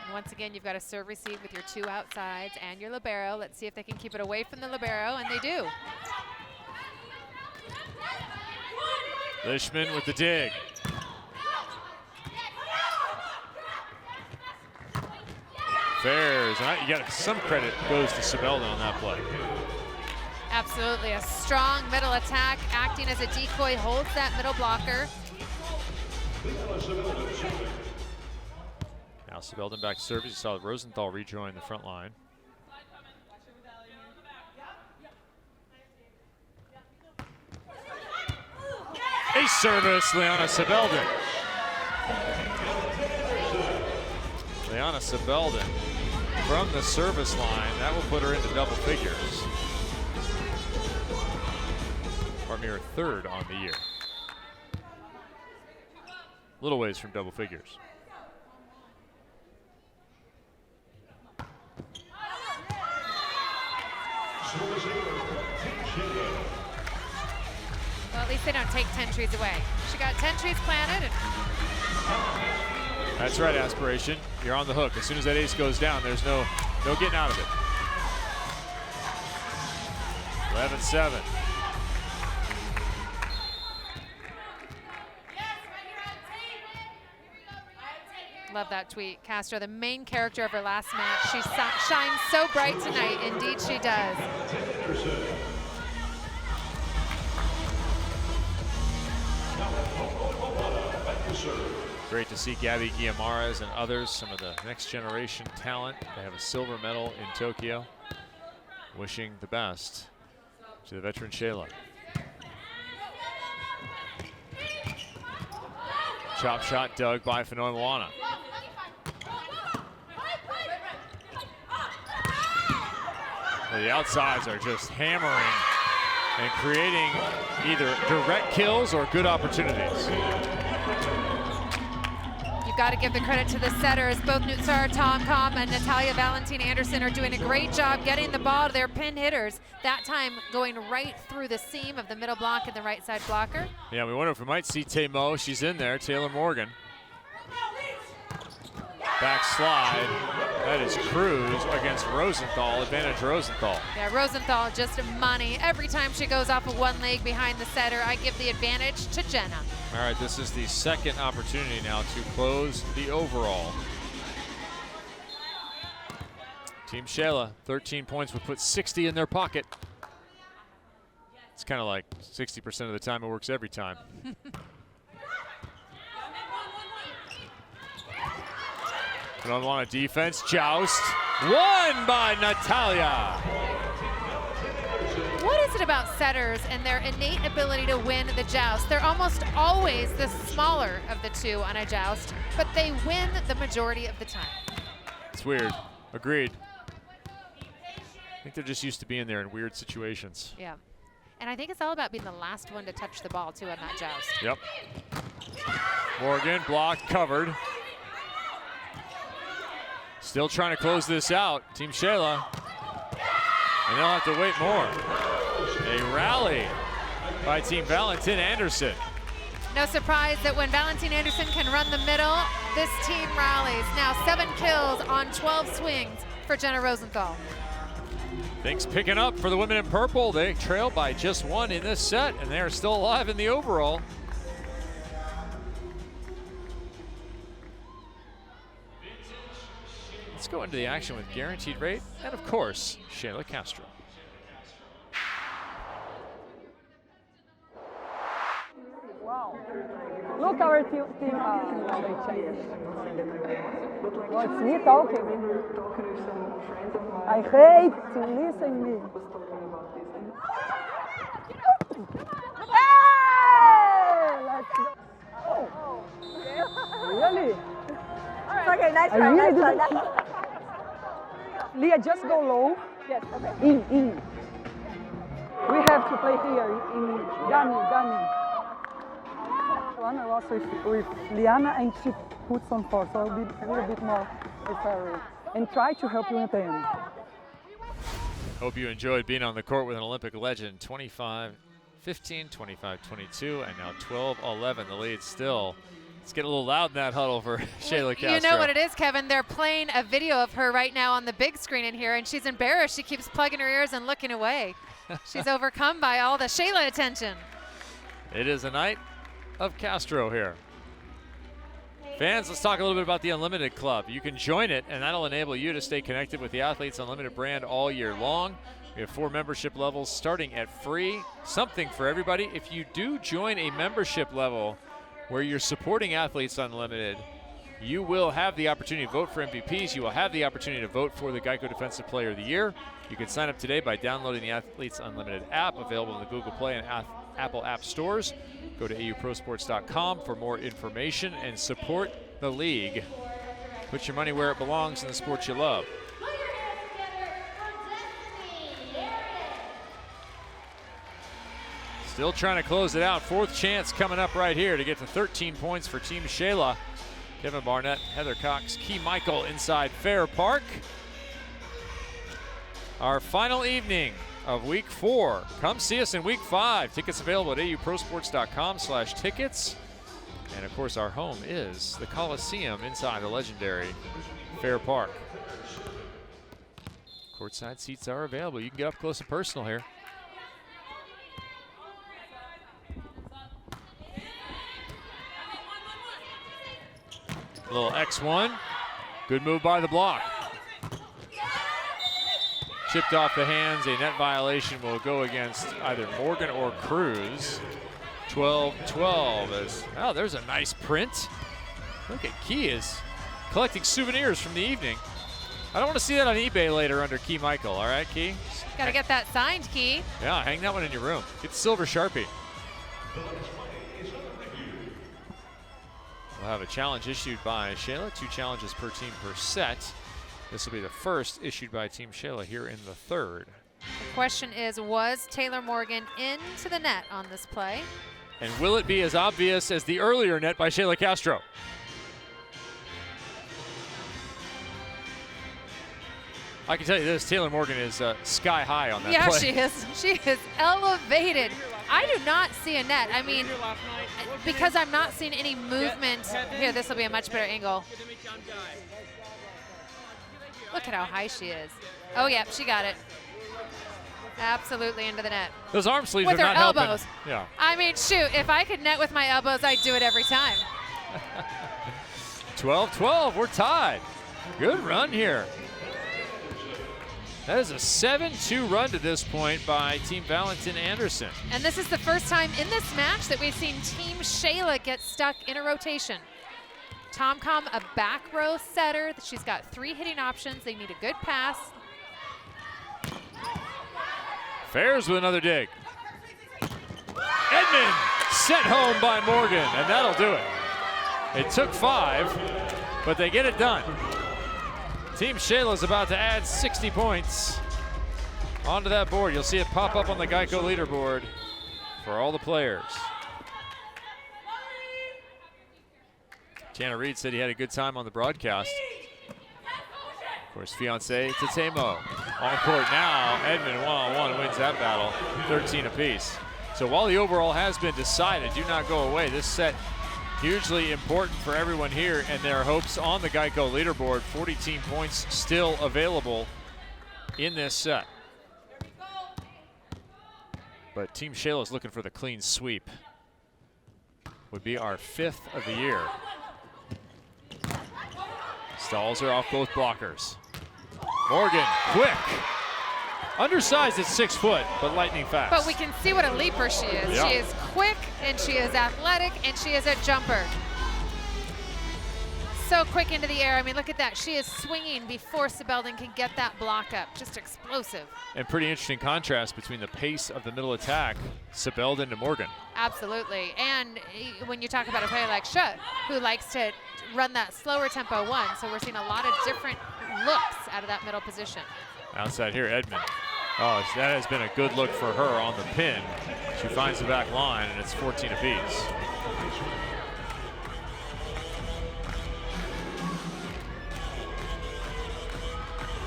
And once again, you've got a serve receive with your 2 outsides and your libero. Let's see if they can keep it away from the libero, and they do. Lishman with the dig. Fairs, and you got some credit goes to Sebelda on that play. Absolutely, a strong middle attack, acting as a decoy, holds that middle blocker. Now Sebelda back to service. You saw Rosenthal rejoin the front line. A service, Liana Sebelda. Liana Sebelda from the service line. That will put her into double figures. Or mere 3rd on the year. Little ways from double figures. Well, at least they don't take 10 trees away. She got 10 trees planted. And that's right, Aspiration. You're on the hook. As soon as that ace goes down, there's no getting out of it. 11-7. Love that tweet. Castro, the main character of her last match. She shines so bright tonight. Indeed, she does. Great to see Gabby Guillamares and others, some of the next generation talent. They have a silver medal in Tokyo. Wishing the best to the veteran Sheilla. Chop shot dug by Fanoy Moana. Well, the outsides are just hammering and creating either direct kills or good opportunities. You've got to give the credit to the setters. Both Nutsara Tomcom and Natalia Valentin-Anderson are doing a great job getting the ball to their pin hitters. That time going right through the seam of the middle block and the right side blocker. Yeah, we wonder if we might see Temo. She's in there, Taylor Morgan. Back slide. That is Cruz against Rosenthal. Advantage Rosenthal. Yeah, Rosenthal just money. Every time she goes off of one leg behind the setter, I give the advantage to Jenna. All right, this is the second opportunity now to close the overall. Team Sheilla, 13 points would put 60 in their pocket. It's kind of like 60% of the time it works every time. Don't want a defense, joust. Won by Natalia. What is it about setters and their innate ability to win the joust? They're almost always the smaller of the two on a joust, but they win the majority of the time. It's weird. Agreed. I think they're just used to being there in weird situations. Yeah. And I think it's all about being the last one to touch the ball, too, on that joust. Yep. Morgan, blocked, covered. Still trying to close this out, Team Sheilla. And they'll have to wait more. A rally by Team Valentin-Anderson. No surprise that when Valentin-Anderson can run the middle, this team rallies. Now 7 kills on 12 swings for Jenna Rosenthal. Things picking up for the women in purple. They trail by just 1 in this set, and they are still alive in the overall. Let's go into the action with Guaranteed Rate and, of course, Sheilla Castro. Look, Look, our team. Oh, it's me talking. I hate to listen to me. Hey! Let's go. Oh. Really? Okay, nice I try, really nice try. didn't- Leah, just go low. Yes, okay. In. We have to play here in dummy. One I was with Liana and she puts on 4, so I'll be a little bit more referral and try to help you at the end. Hope you enjoyed being on the court with an Olympic legend. 25-15, 25-22, and now 12-11. The lead still. It's getting a little loud in that huddle for Sheilla Castro. You know what it is, Kevin? They're playing a video of her right now on the big screen in here, and she's embarrassed. She keeps plugging her ears and looking away. She's overcome by all the Sheilla attention. It is a night of Castro here. Fans, let's talk a little bit about the Unlimited Club. You can join it, and that'll enable you to stay connected with the Athletes Unlimited brand all year long. We have 4 membership levels starting at free, something for everybody. If you do join a membership level where you're supporting Athletes Unlimited, you will have the opportunity to vote for MVPs. You will have the opportunity to vote for the Geico Defensive Player of the Year. You can sign up today by downloading the Athletes Unlimited app, available in the Google Play and Apple App Stores. Go to auprosports.com for more information and support the league. Put your money where it belongs in the sports you love. Still trying to close it out. 4th chance coming up right here to get to 13 points for Team Sheilla. Kevin Barnett, Heather Cox, Key Michael inside Fair Park. Our final evening of week 4. Come see us in week 5. Tickets available at auprosports.com/tickets. And of course, our home is the Coliseum inside the legendary Fair Park. Courtside seats are available. You can get up close and personal here. A little X1. Good move by the block. Chipped off the hands. A net violation will go against either Morgan or Cruz. 12-12. Oh, there's a nice print. Look at Key is collecting souvenirs from the evening. I don't want to see that on eBay later under Key Michael. All right, Key? Got to get that signed, Key. Yeah, hang that one in your room. Get the silver Sharpie. We'll have a challenge issued by Sheilla. 2 challenges per team per set. This will be the first issued by Team Sheilla here in the 3rd. The question is, was Taylor Morgan into the net on this play? And will it be as obvious as the earlier net by Sheilla Castro? I can tell you this, Taylor Morgan is sky high on that play. Yeah, she is. She is elevated. I do not see a net. I mean, because I'm not seeing any movement. Here, this will be a much better angle. Look at how high she is. Oh, yeah, she got it. Absolutely into the net. Those arm sleeves with are her not elbows. helping. Yeah. I mean, shoot, if I could net with my elbows, I'd do it every time. 12-12, we're tied. Good run here. That is a 7-2 run to this point by Team Valentin-Anderson. And this is the first time in this match that we've seen Team Sheilla get stuck in a rotation. Tom-Com, a back row setter. She's got 3 hitting options. They need a good pass. Fairs with another dig. Edmond sent home by Morgan, and that'll do it. It took 5, but they get it done. Team Sheila's about to add 60 points onto that board. You'll see it pop up on the Geico leaderboard for all the players. Tanner Reed said he had a good time on the broadcast. Of course, fiancé Tatemo on court now. Edmond one-on-one wins that battle, 13 apiece. So while the overall has been decided, do not go away. This set hugely important for everyone here and their hopes on the Geico leaderboard. 40 team points still available in this set. But Team Sheilla is looking for the clean sweep. Would be our 5th of the year. Stahlzer off both blockers. Morgan, quick. Undersized at 6 foot, but lightning fast. But we can see what a leaper she is. Yeah. She is quick, and she is athletic, and she is a jumper. So quick into the air. I mean, look at that. She is swinging before Sebelding can get that block up. Just explosive. And pretty interesting contrast between the pace of the middle attack, Sebelding to Morgan. Absolutely. And when you talk about a player like Schutt, who likes to run that slower tempo one, so we're seeing a lot of different looks out of that middle position. Outside here, Edmond. Oh, that has been a good look for her on the pin. She finds the back line, and it's 14 apiece.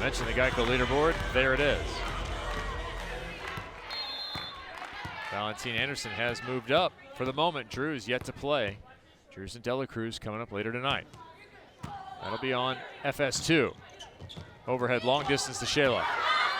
Mention the Geico leaderboard. There it is. Valentin-Anderson has moved up for the moment. Drew's yet to play. Drew's and Dela Cruz coming up later tonight. That'll be on FS2. Overhead long distance to Sheilla.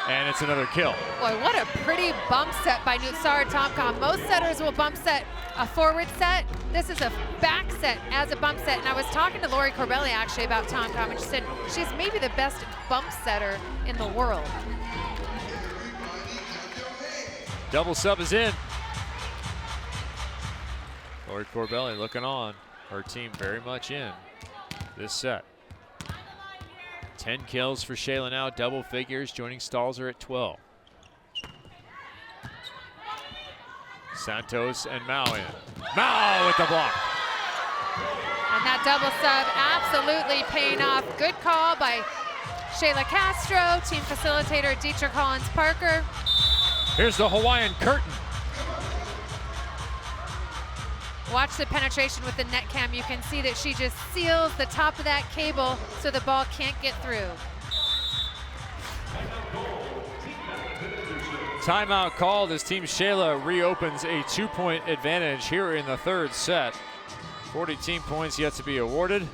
And it's another kill. Boy, what a pretty bump set by Nutsara Tomcom. Most setters will bump set a forward set. This is a back set as a bump set. And I was talking to Lori Corbelli actually about Tomcom, and she said she's maybe the best bump setter in the world. Double sub is in. Lori Corbelli looking on. Her team very much in this set. 10 kills for Sheilla now, double figures, joining Stahlzer at 12. Santos and Mao in. Mao with the block. And that double sub absolutely paying off. Good call by Sheilla Castro, team facilitator Dietrich Hollins-Parker. Here's the Hawaiian curtain. Watch the penetration with the net cam. You can see that she just seals the top of that cable so the ball can't get through. Timeout called as Team Sheilla reopens a 2-point advantage here in the third set. 40 team points yet to be awarded.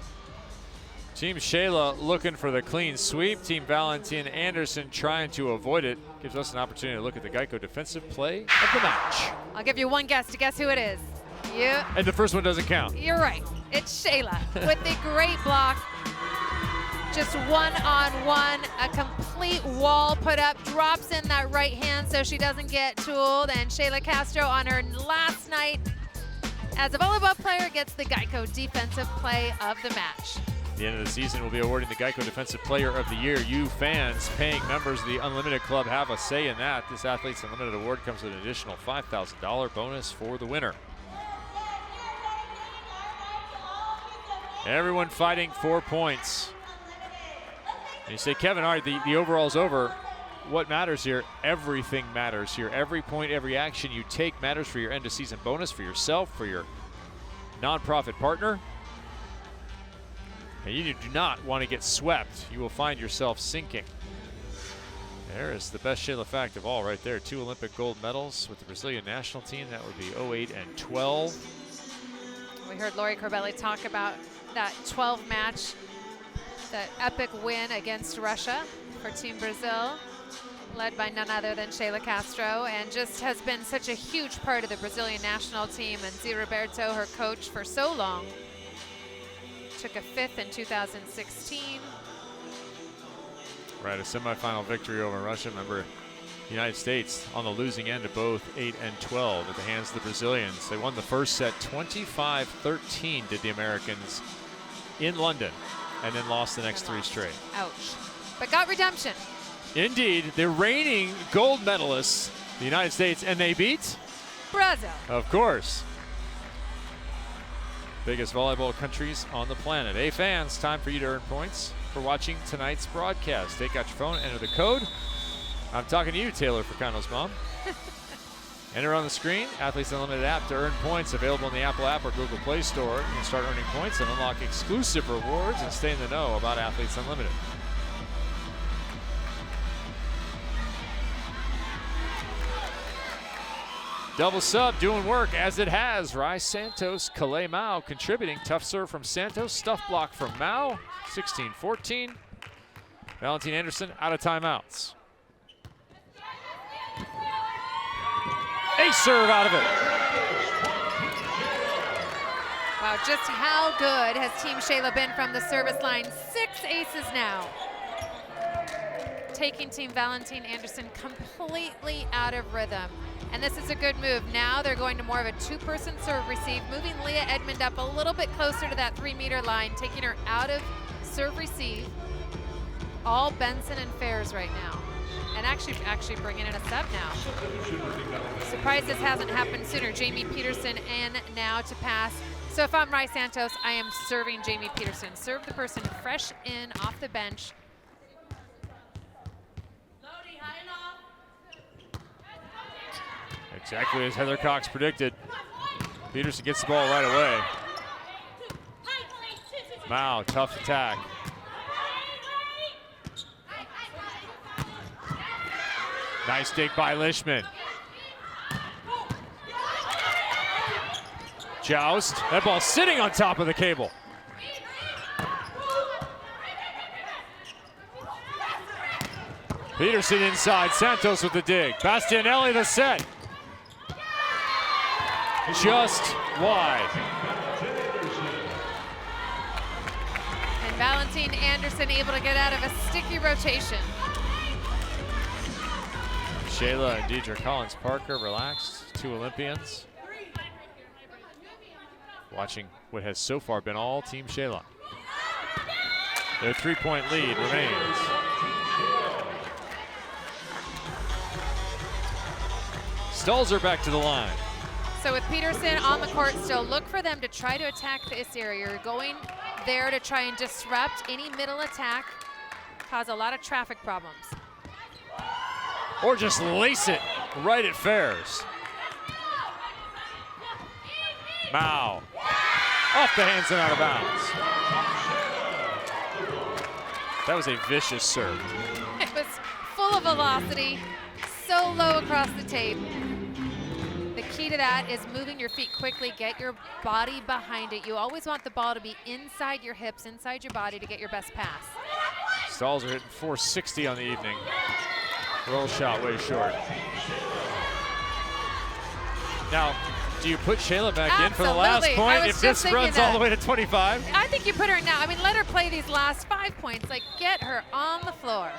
Team Sheilla looking for the clean sweep. Team Valentin-Anderson trying to avoid it. Gives us an opportunity to look at the Geico defensive play of the match. I'll give you one guess to guess who it is. You. And the first one doesn't count. You're right. It's Sheilla with the great block. Just one-on-one, a complete wall put up, drops in that right hand so she doesn't get tooled. And Sheilla Castro on her last night as a volleyball player gets the Geico defensive play of the match. At the end of the season, we'll be awarding the Geico Defensive Player of the Year. You fans, paying members of the Unlimited Club, have a say in that. This Athletes Unlimited award comes with an additional $5,000 bonus for the winner. Everyone fighting 4 points. And you say, Kevin, all right, the overall's over. What matters here? Everything matters here. Every point, every action you take matters for your end of season bonus, for yourself, for your nonprofit partner. And you do not want to get swept. You will find yourself sinking. There is the best Sheilla fact of all right there. 2 Olympic gold medals with the Brazilian national team. That would be 08 and 12. We heard Lori Corbelli talk about that 12 match, that epic win against Russia for Team Brazil, led by none other than Sheilla Castro, and just has been such a huge part of the Brazilian national team. And Zé Roberto, her coach for so long, took a 5th in 2016. Right, a semifinal victory over Russia. Remember, the United States on the losing end of both 8 and 12 at the hands of the Brazilians. They won the first set 25-13, did the Americans in London, and then lost the next 3 straight. Ouch. But got redemption. Indeed, the reigning gold medalists, the United States, and they beat? Brazil. Of course. Biggest volleyball countries on the planet. Hey fans, time for you to earn points for watching tonight's broadcast. Take out your phone, enter the code. I'm talking to you, Taylor Fricano's mom. Enter on the screen, Athletes Unlimited app to earn points, available in the Apple app or Google Play Store. You can start earning points and unlock exclusive rewards and stay in the know about Athletes Unlimited. Double sub doing work as it has. Rai Santos, Calais Mao contributing. Tough serve from Santos, stuff block from Mao. 16-14. Valentin-Anderson out of timeouts. Ace serve out of it. Wow, just how good has Team Sheilla been from the service line? 6 aces now. taking Team Valentin-Anderson completely out of rhythm. And this is a good move. Now they're going to more of a two-person serve receive, moving Leah Edmond up a little bit closer to that 3-meter line, taking her out of serve receive. All Benson and Fairs right now. And actually bringing in a sub now. Surprised this hasn't happened sooner. Jamie Peterson in now to pass. So if I'm Rai Santos, I am serving Jamie Peterson. Serve the person fresh in off the bench. Exactly as Heather Cox predicted. Peterson gets the ball right away. Mao, tough attack. Nice dig by Lishman. Joust, that ball sitting on top of the cable. Peterson inside, Santos with the dig. Bastianelli the set. Just wide. And Valentin-Anderson able to get out of a sticky rotation. Sheilla and Deidre Collins-Parker relaxed, 2 Olympians. Watching what has so far been all Team Sheilla. Their 3-point lead remains. Stahlzer back to the line. So with Peterson on the court still, look for them to try to attack this area. You're going there to try and disrupt any middle attack, cause a lot of traffic problems. Or just lace it right at Fairs. Mao, off the hands and out of bounds. That was a vicious serve. It was full of velocity, so low across the tape. The key to that is moving your feet quickly, get your body behind it. You always want the ball to be inside your hips, inside your body to get your best pass. Stahlzer hitting 460 on the evening. Roll shot way short. Now, do you put Sheilla back in for the last point if this runs all the way to 25? I think you put her in now. I mean, let her play these last 5 points. Like, get her on the floor.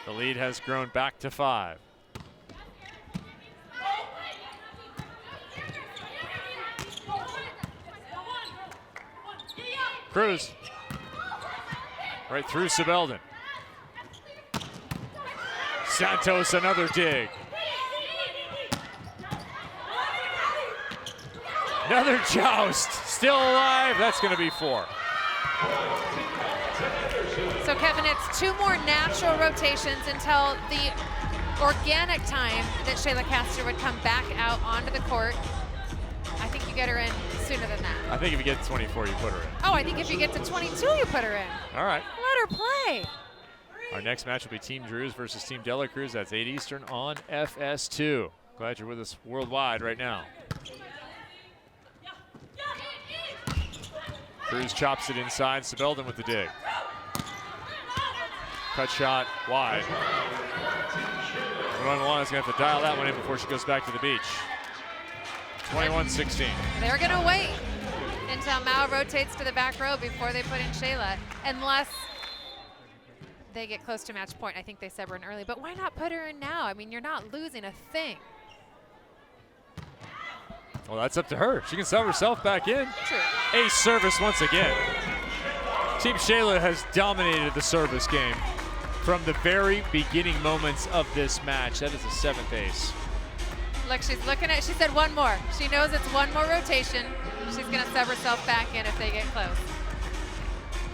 The lead has grown back to 5. Cruz. Right through Sibelden. Santos, another dig. Another joust, still alive. That's going to be 4. So Kevin, it's 2 more natural rotations until the organic time that Sheilla Castro would come back out onto the court. I think you get her in sooner than that. I think if you get to 24, you put her in. Oh, I think if you get to 22, you put her in. All right. Let her play. Our next match will be Team Drews versus Team Dela Cruz. That's 8 Eastern on FS2. Glad you're with us worldwide right now. Cruz chops it inside. Sibelden with the dig. Cut shot wide. One is going to have to dial that one in before she goes back to the beach. 21-16. They're going to wait until Mao rotates to the back row before they put in Sheilla, unless they get close to match point. I think they said we're in early, but why not put her in now? I mean, you're not losing a thing. Well, that's up to her. She can sub herself back in. True. Ace service once again. Team Sheilla has dominated the service game from the very beginning moments of this match. That is the 7th ace. Look, she's looking at, she said 1 more. She knows it's 1 more rotation. She's going to sub herself back in if they get close.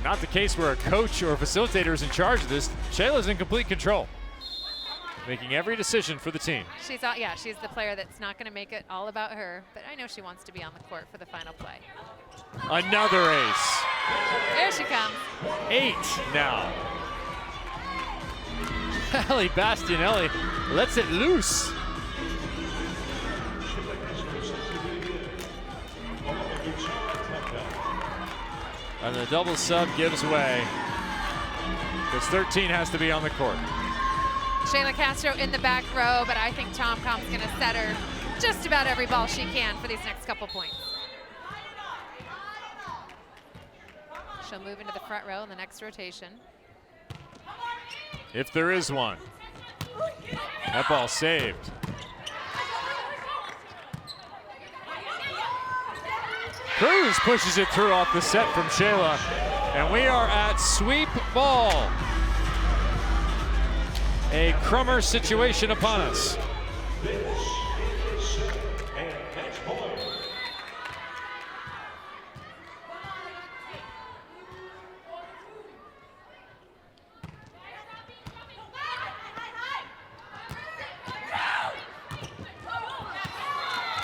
Not the case where a coach or a facilitator is in charge of this. Sheila's in complete control, making every decision for the team. She's the player that's not going to make it all about her, but I know she wants to be on the court for the final play. Another ace. There she comes. 8 now. Allie Bastianelli lets it loose. And the double sub gives way, because 13 has to be on the court. Sheilla Castro in the back row, but I think Tom Com's going to set her just about every ball she can for these next couple points. She'll move into the front row in the next rotation. if there is one. That ball saved. Cruz pushes it through off the set from Sheilla, and we are at sweep ball. A crummer situation upon us.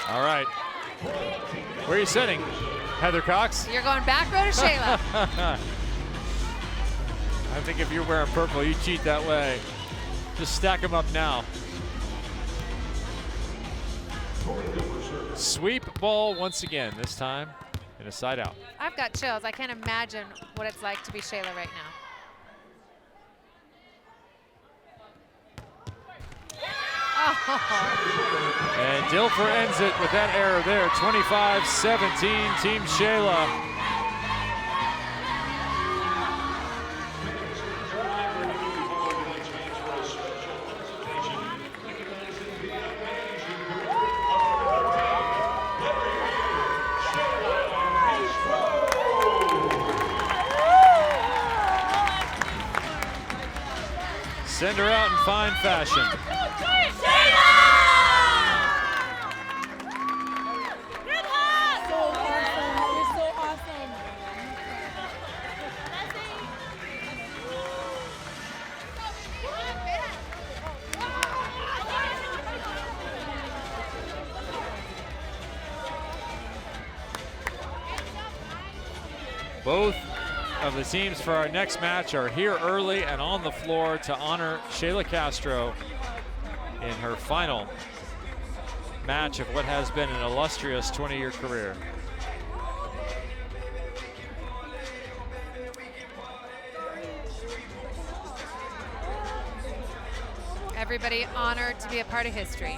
All right. Where are you sitting, Heather Cox? You're going back row to Sheilla. I think if you're wearing purple, you cheat that way. Just stack them up now. Sweep ball once again, this time in a side out. I've got chills. I can't imagine what it's like to be Sheilla right now. Oh. And Dilfer ends it with that error there. 25-17, Team Sheilla. Send her out in fine fashion. Both of the teams for our next match are here early and on the floor to honor Sheilla Castro in her final match of what has been an illustrious 20-year career. Everybody honored to be a part of history.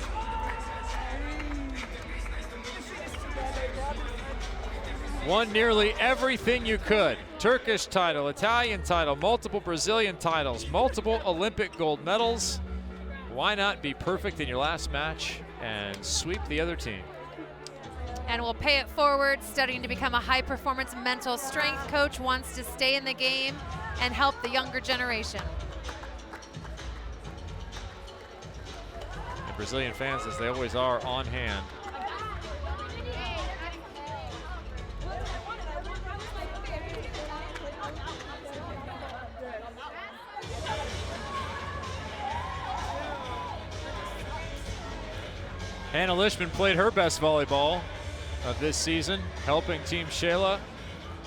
Won nearly everything you could. Turkish title, Italian title, multiple Brazilian titles, multiple Olympic gold medals. Why not be perfect in your last match and sweep the other team? And we'll pay it forward, studying to become a high-performance mental strength coach, wants to stay in the game and help the younger generation. The Brazilian fans, as they always are, on hand. Hannah Lishman played her best volleyball of this season, helping Team Sheilla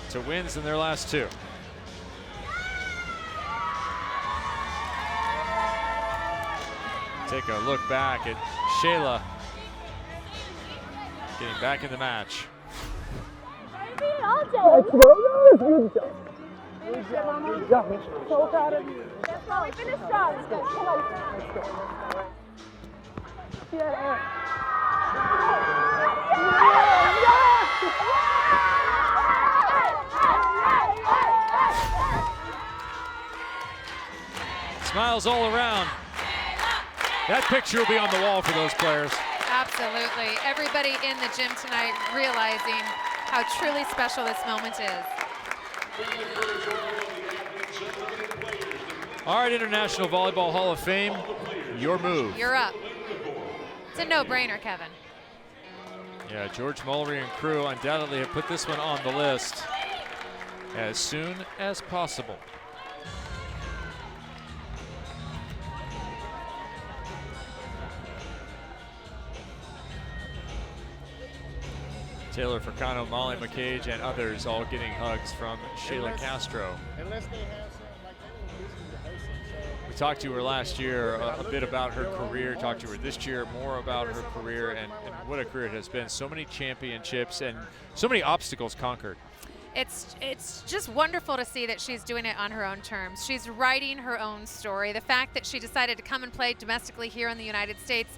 to wins in their last two. Take a look back at Sheilla getting back in the match. So proud of you. Let's go. We finished strong. Let's go. Come on. Let's go. Yeah. Smiles all around. That picture will be on the wall for those players. Absolutely. Everybody in the gym tonight realizing how truly special this moment is. All right, International Volleyball Hall of Fame, your move. You're up. It's a no-brainer, Kevin. Yeah, George Mullery and crew undoubtedly have put this one on the list as soon as possible. Taylor Furcano, Molly McCage, and others all getting hugs from Sheilla Castro. We talked to her last year a bit about her career, talked to her this year more about her career and what a career it has been. So many championships and so many obstacles conquered. it's just wonderful to see that she's doing it on her own terms. She's writing her own story. The fact that she decided to come and play domestically here in the United States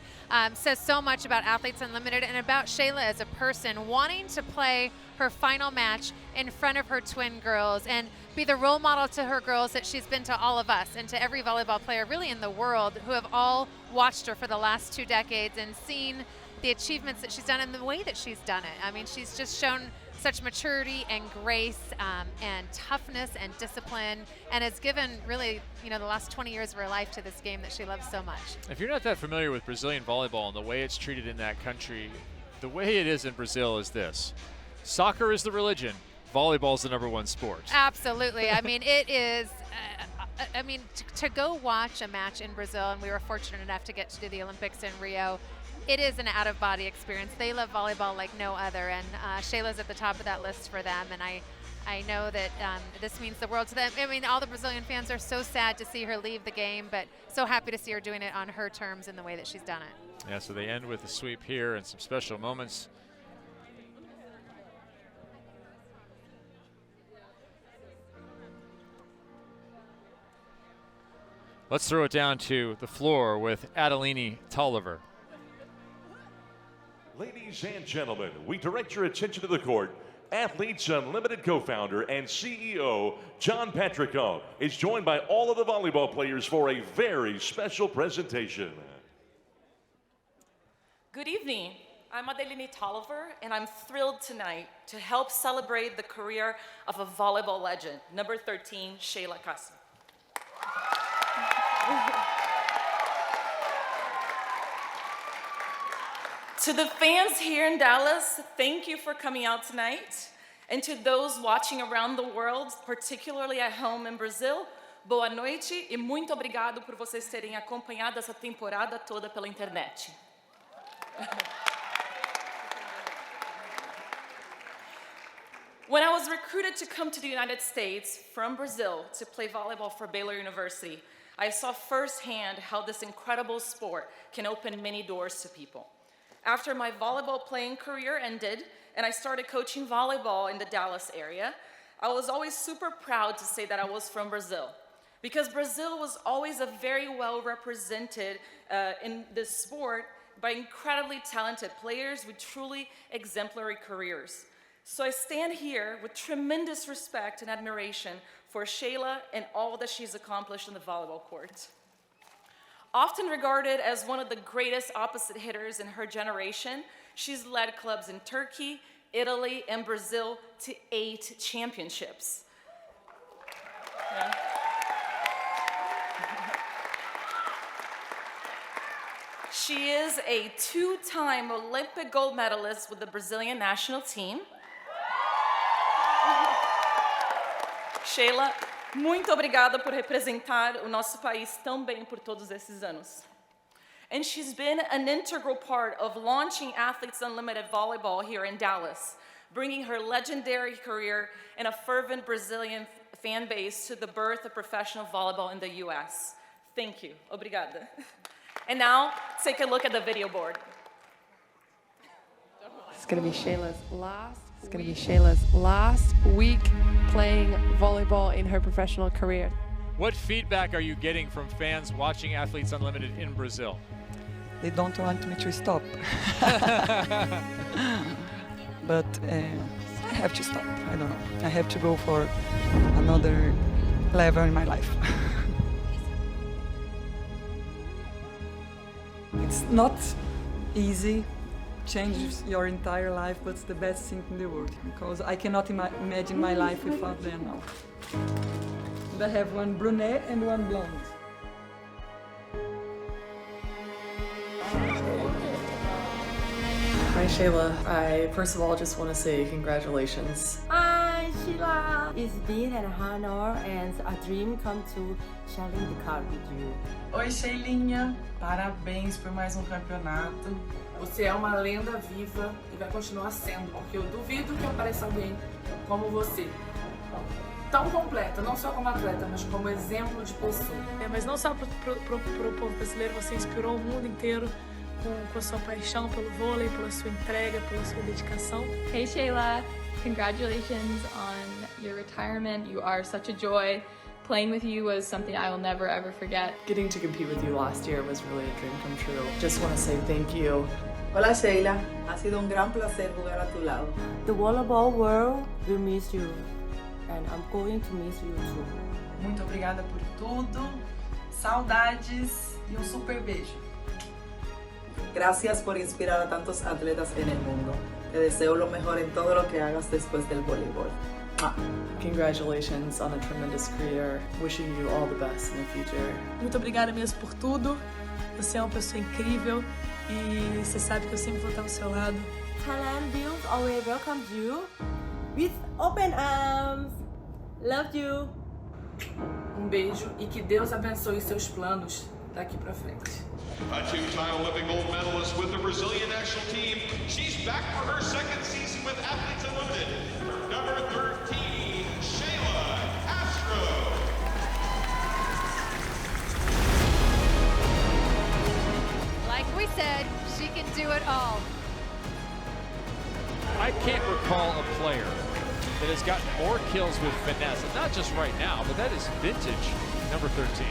says so much about Athletes Unlimited and about Sheilla as a person, wanting to play her final match in front of her twin girls and be the role model to her girls that she's been to all of us and to every volleyball player really in the world who have all watched her for the last 2 decades and seen the achievements that she's done and the way that she's done it. I mean, she's just shown such maturity and grace and toughness and discipline, and has given really, the last 20 years of her life to this game that she loves so much. If you're not that familiar with Brazilian volleyball and the way it's treated in that country, the way it is in Brazil is this. Soccer is the religion. Volleyball is the #1 sport. Absolutely. I mean, it is, to go watch a match in Brazil, and we were fortunate enough to get to do the Olympics in Rio, it is an out-of-body experience. They love volleyball like no other, and Sheila's at the top of that list for them, and I know that this means the world to them. I mean, all the Brazilian fans are so sad to see her leave the game, but so happy to see her doing it on her terms and the way that she's done it. Yeah, so they end with a sweep here and some special moments. Let's throw it down to the floor with Adelini Tolliver. Ladies and gentlemen, we direct your attention to the court. Athletes Unlimited co-founder and CEO John Patrick is joined by all of the volleyball players for a very special presentation. Good evening. I'm Adelini Tolliver, and I'm thrilled tonight to help celebrate the career of a volleyball legend, number 13, Sheilla. To the fans here in Dallas, thank you for coming out tonight. And to those watching around the world, particularly at home in Brazil, boa noite e muito obrigado por vocês terem acompanhado essa temporada toda pela internet. When I was recruited to come to the United States from Brazil to play volleyball for Baylor University, I saw firsthand how this incredible sport can open many doors to people. After my volleyball playing career ended and I started coaching volleyball in the Dallas area, I was always super proud to say that I was from Brazil, because Brazil was always a very well represented in this sport by incredibly talented players with truly exemplary careers. So I stand here with tremendous respect and admiration for Sheilla and all that she's accomplished on the volleyball court. Often regarded as one of the greatest opposite hitters in her generation, she's led clubs in Turkey, Italy, and Brazil to 8 championships. Yeah. She is a 2-time Olympic gold medalist with the Brazilian national team. Sheilla, muito obrigada por representar o nosso país tão bem por todos esses anos. And she's been an integral part of launching Athletes Unlimited Volleyball here in Dallas, bringing her legendary career and a fervent Brazilian fan base to the birth of professional volleyball in the US. Thank you. Obrigada. And now, take a look at the video board. It's going to be Sheila's last week playing volleyball in her professional career. What feedback are you getting from fans watching Athletes Unlimited in Brazil? They don't want me to stop. But I have to stop. I don't know. I have to go for another level in my life. It's not easy. Changes your entire life, but it's the best thing in the world, because I cannot imagine my life without them now. And I have one brunette and one blonde. Hi Sheilla, I first of all just want to say congratulations. Hi Sheilla, it's been an honor and a dream come to sharing the car with you. Oi Sheilinha, parabéns por mais campeonato. Você é uma lenda viva e vai continuar sendo, porque eu duvido que apareça alguém como você. Tão completa, não só como atleta, mas como exemplo de pessoa. Mas não só pro povo brasileiro, você inspirou o mundo inteiro com a sua paixão pelo vôlei, pela sua entrega, pela sua dedicação. Hey Sheilla, congratulations on your retirement. You are such a joy. Playing with you was something I will never ever forget. Getting to compete with you last year was really a dream come true. Just want to say thank you. Hola Sheila, ha sido un gran placer jugar a tu lado. The volleyball world will miss you, and I'm going to miss you too. Muito obrigada por tudo, saudades e super beijo. Gracias por inspirar a tantos atletas en el mundo. Te deseo lo mejor en todo lo que hagas después del voleibol. Congratulations on a tremendous career. Wishing you all the best in the future. Muito obrigada mesmo por tudo. Você é uma pessoa incrível e você sabe que eu sempre vou estar ao seu lado. Thailand will always welcome you with open arms. Love you. Beijo e que Deus abençoe seus planos daqui pra frente. A two-time Olympic gold medalist with the Brazilian national team. She's back for her second season with Athletes Unlimited. Number 13, Sheilla Castro. Like we said, she can do it all. I can't recall a player that has gotten more kills with finesse, and not just right now, but that is vintage number 13.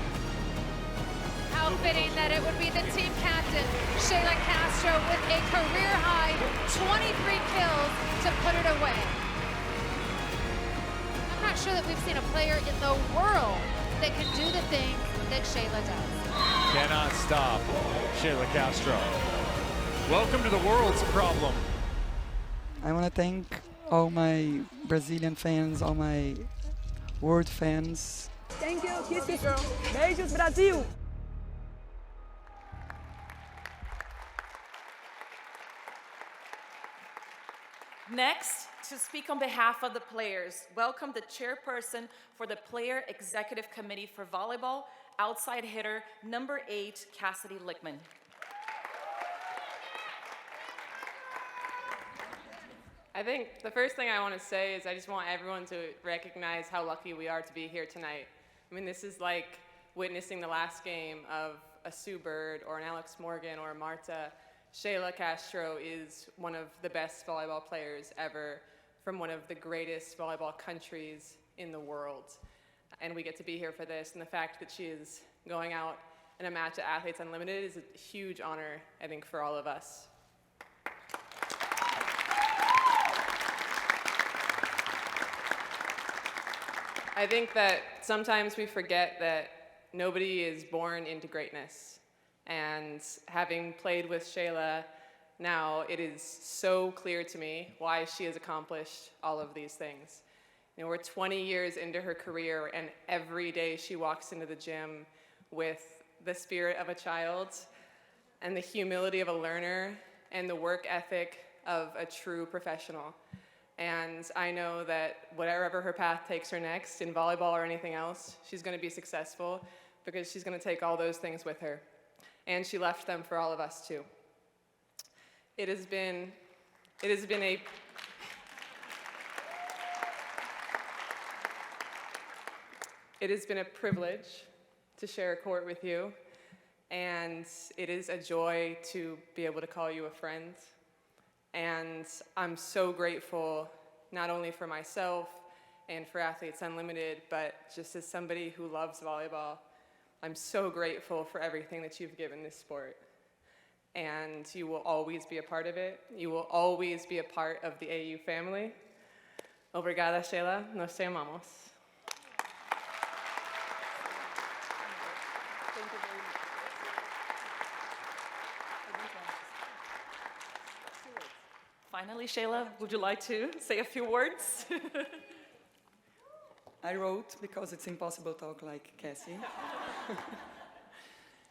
How fitting that it would be the team captain, Sheilla Castro, with a career-high 23 kills to put it away. I'm not sure that we've seen a player in the world that can do the things that Sheilla does. Cannot stop Sheilla Castro. Welcome to the world's problem. I want to thank all my Brazilian fans, all my world fans. Thank you. Kisses. Beijos, Brasil. Next, to speak on behalf of the players, welcome the chairperson for the Player Executive Committee for Volleyball, outside hitter number 8, Cassidy Lickman. I think the first thing I want to say is I just want everyone to recognize how lucky we are to be here tonight. I mean, this is like witnessing the last game of a Sue Bird or an Alex Morgan or a Marta. Sheilla Castro is one of the best volleyball players ever from one of the greatest volleyball countries in the world. And we get to be here for this. And the fact that she is going out in a match at Athletes Unlimited is a huge honor, I think, for all of us. I think that sometimes we forget that nobody is born into greatness. And having played with Sheilla now, it is so clear to me why she has accomplished all of these things. You know, we're 20 years into her career, and every day she walks into the gym with the spirit of a child and the humility of a learner and the work ethic of a true professional. And I know that whatever her path takes her next, in volleyball or anything else, she's going to be successful because she's going to take all those things with her. And she left them for all of us too. It has been a privilege to share a court with you, and it is a joy to be able to call you a friend. And I'm so grateful, not only for myself and for Athletes Unlimited, but just as somebody who loves volleyball, I'm so grateful for everything that you've given this sport. And you will always be a part of it. You will always be a part of the AU family. Obrigada, Sheilla. Nos te amamos. Finally, Sheilla, would you like to say a few words? I wrote because it's impossible to talk like Cassie.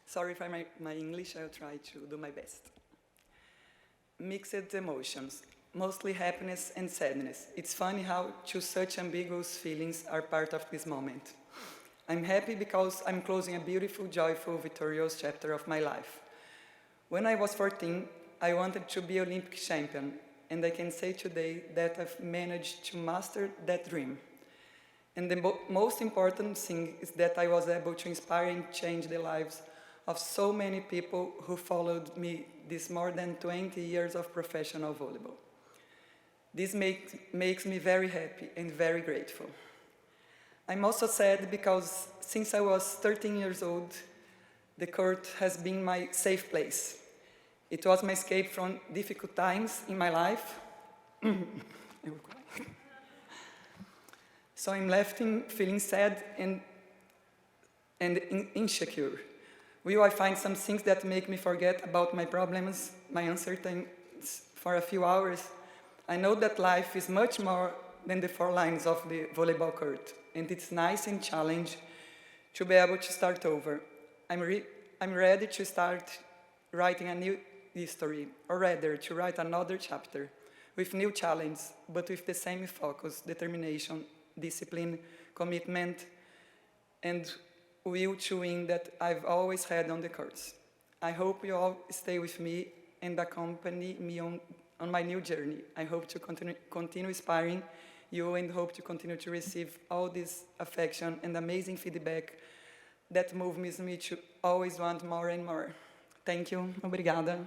Sorry for my English, I'll try to do my best. Mixed emotions, mostly happiness and sadness. It's funny how two such ambiguous feelings are part of this moment. I'm happy because I'm closing a beautiful, joyful, victorious chapter of my life. When I was 14, I wanted to be Olympic champion, and I can say today that I've managed to master that dream. And the most important thing is that I was able to inspire and change the lives of so many people who followed me these more than 20 years of professional volleyball. This makes me very happy and very grateful. I'm also sad because since I was 13 years old, the court has been my safe place. It was my escape from difficult times in my life. So I'm left feeling sad and insecure. Will I find some things that make me forget about my problems, my uncertainties for a few hours? I know that life is much more than the 4 lines of the volleyball court, and it's nice and challenging to be able to start over. I'm ready to start writing a new history, or rather, to write another chapter with new challenges, but with the same focus, determination, discipline, commitment, and will to win that I've always had on the courts. I hope you all stay with me and accompany me on my new journey. I hope to continue inspiring you and hope to continue to receive all this affection and amazing feedback that moves me to always want more and more. Thank you. Obrigada.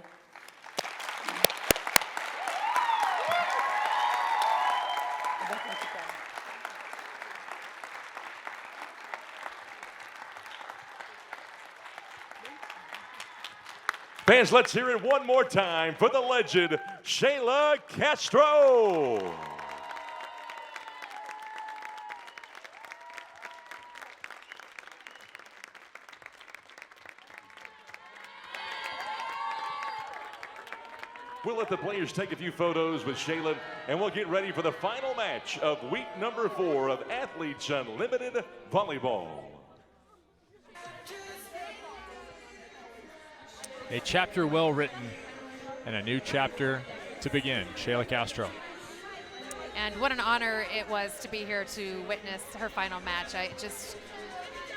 Fans, let's hear it one more time for the legend, Sheilla Castro. We'll let the players take a few photos with Sheilla, and we'll get ready for the final match of week number 4 of Athletes Unlimited Volleyball. A chapter well written and a new chapter to begin. Sheilla Castro. And what an honor it was to be here to witness her final match. It just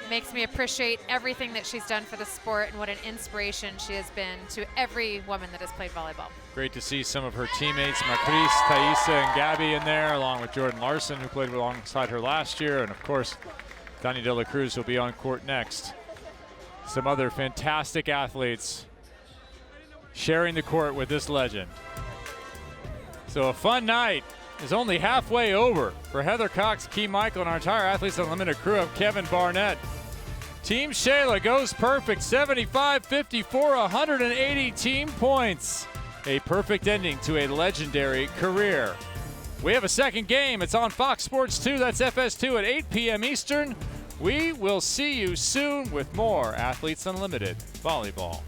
makes me appreciate everything that she's done for the sport and what an inspiration she has been to every woman that has played volleyball. Great to see some of her teammates, Macris, Thaisa, and Gabby in there, along with Jordan Larson, who played alongside her last year, and of course, Dani De La Cruz will be on court next. Some other fantastic athletes sharing the court with this legend. So a fun night is only halfway over for Heather Cox, Key Michael, and our entire Athletes Unlimited crew of Kevin Barnett. Team Sheilla goes perfect, 75-54, 180 team points. A perfect ending to a legendary career. We have a second game. It's on Fox Sports 2. That's FS2 at 8 p.m. Eastern. We will see you soon with more Athletes Unlimited Volleyball.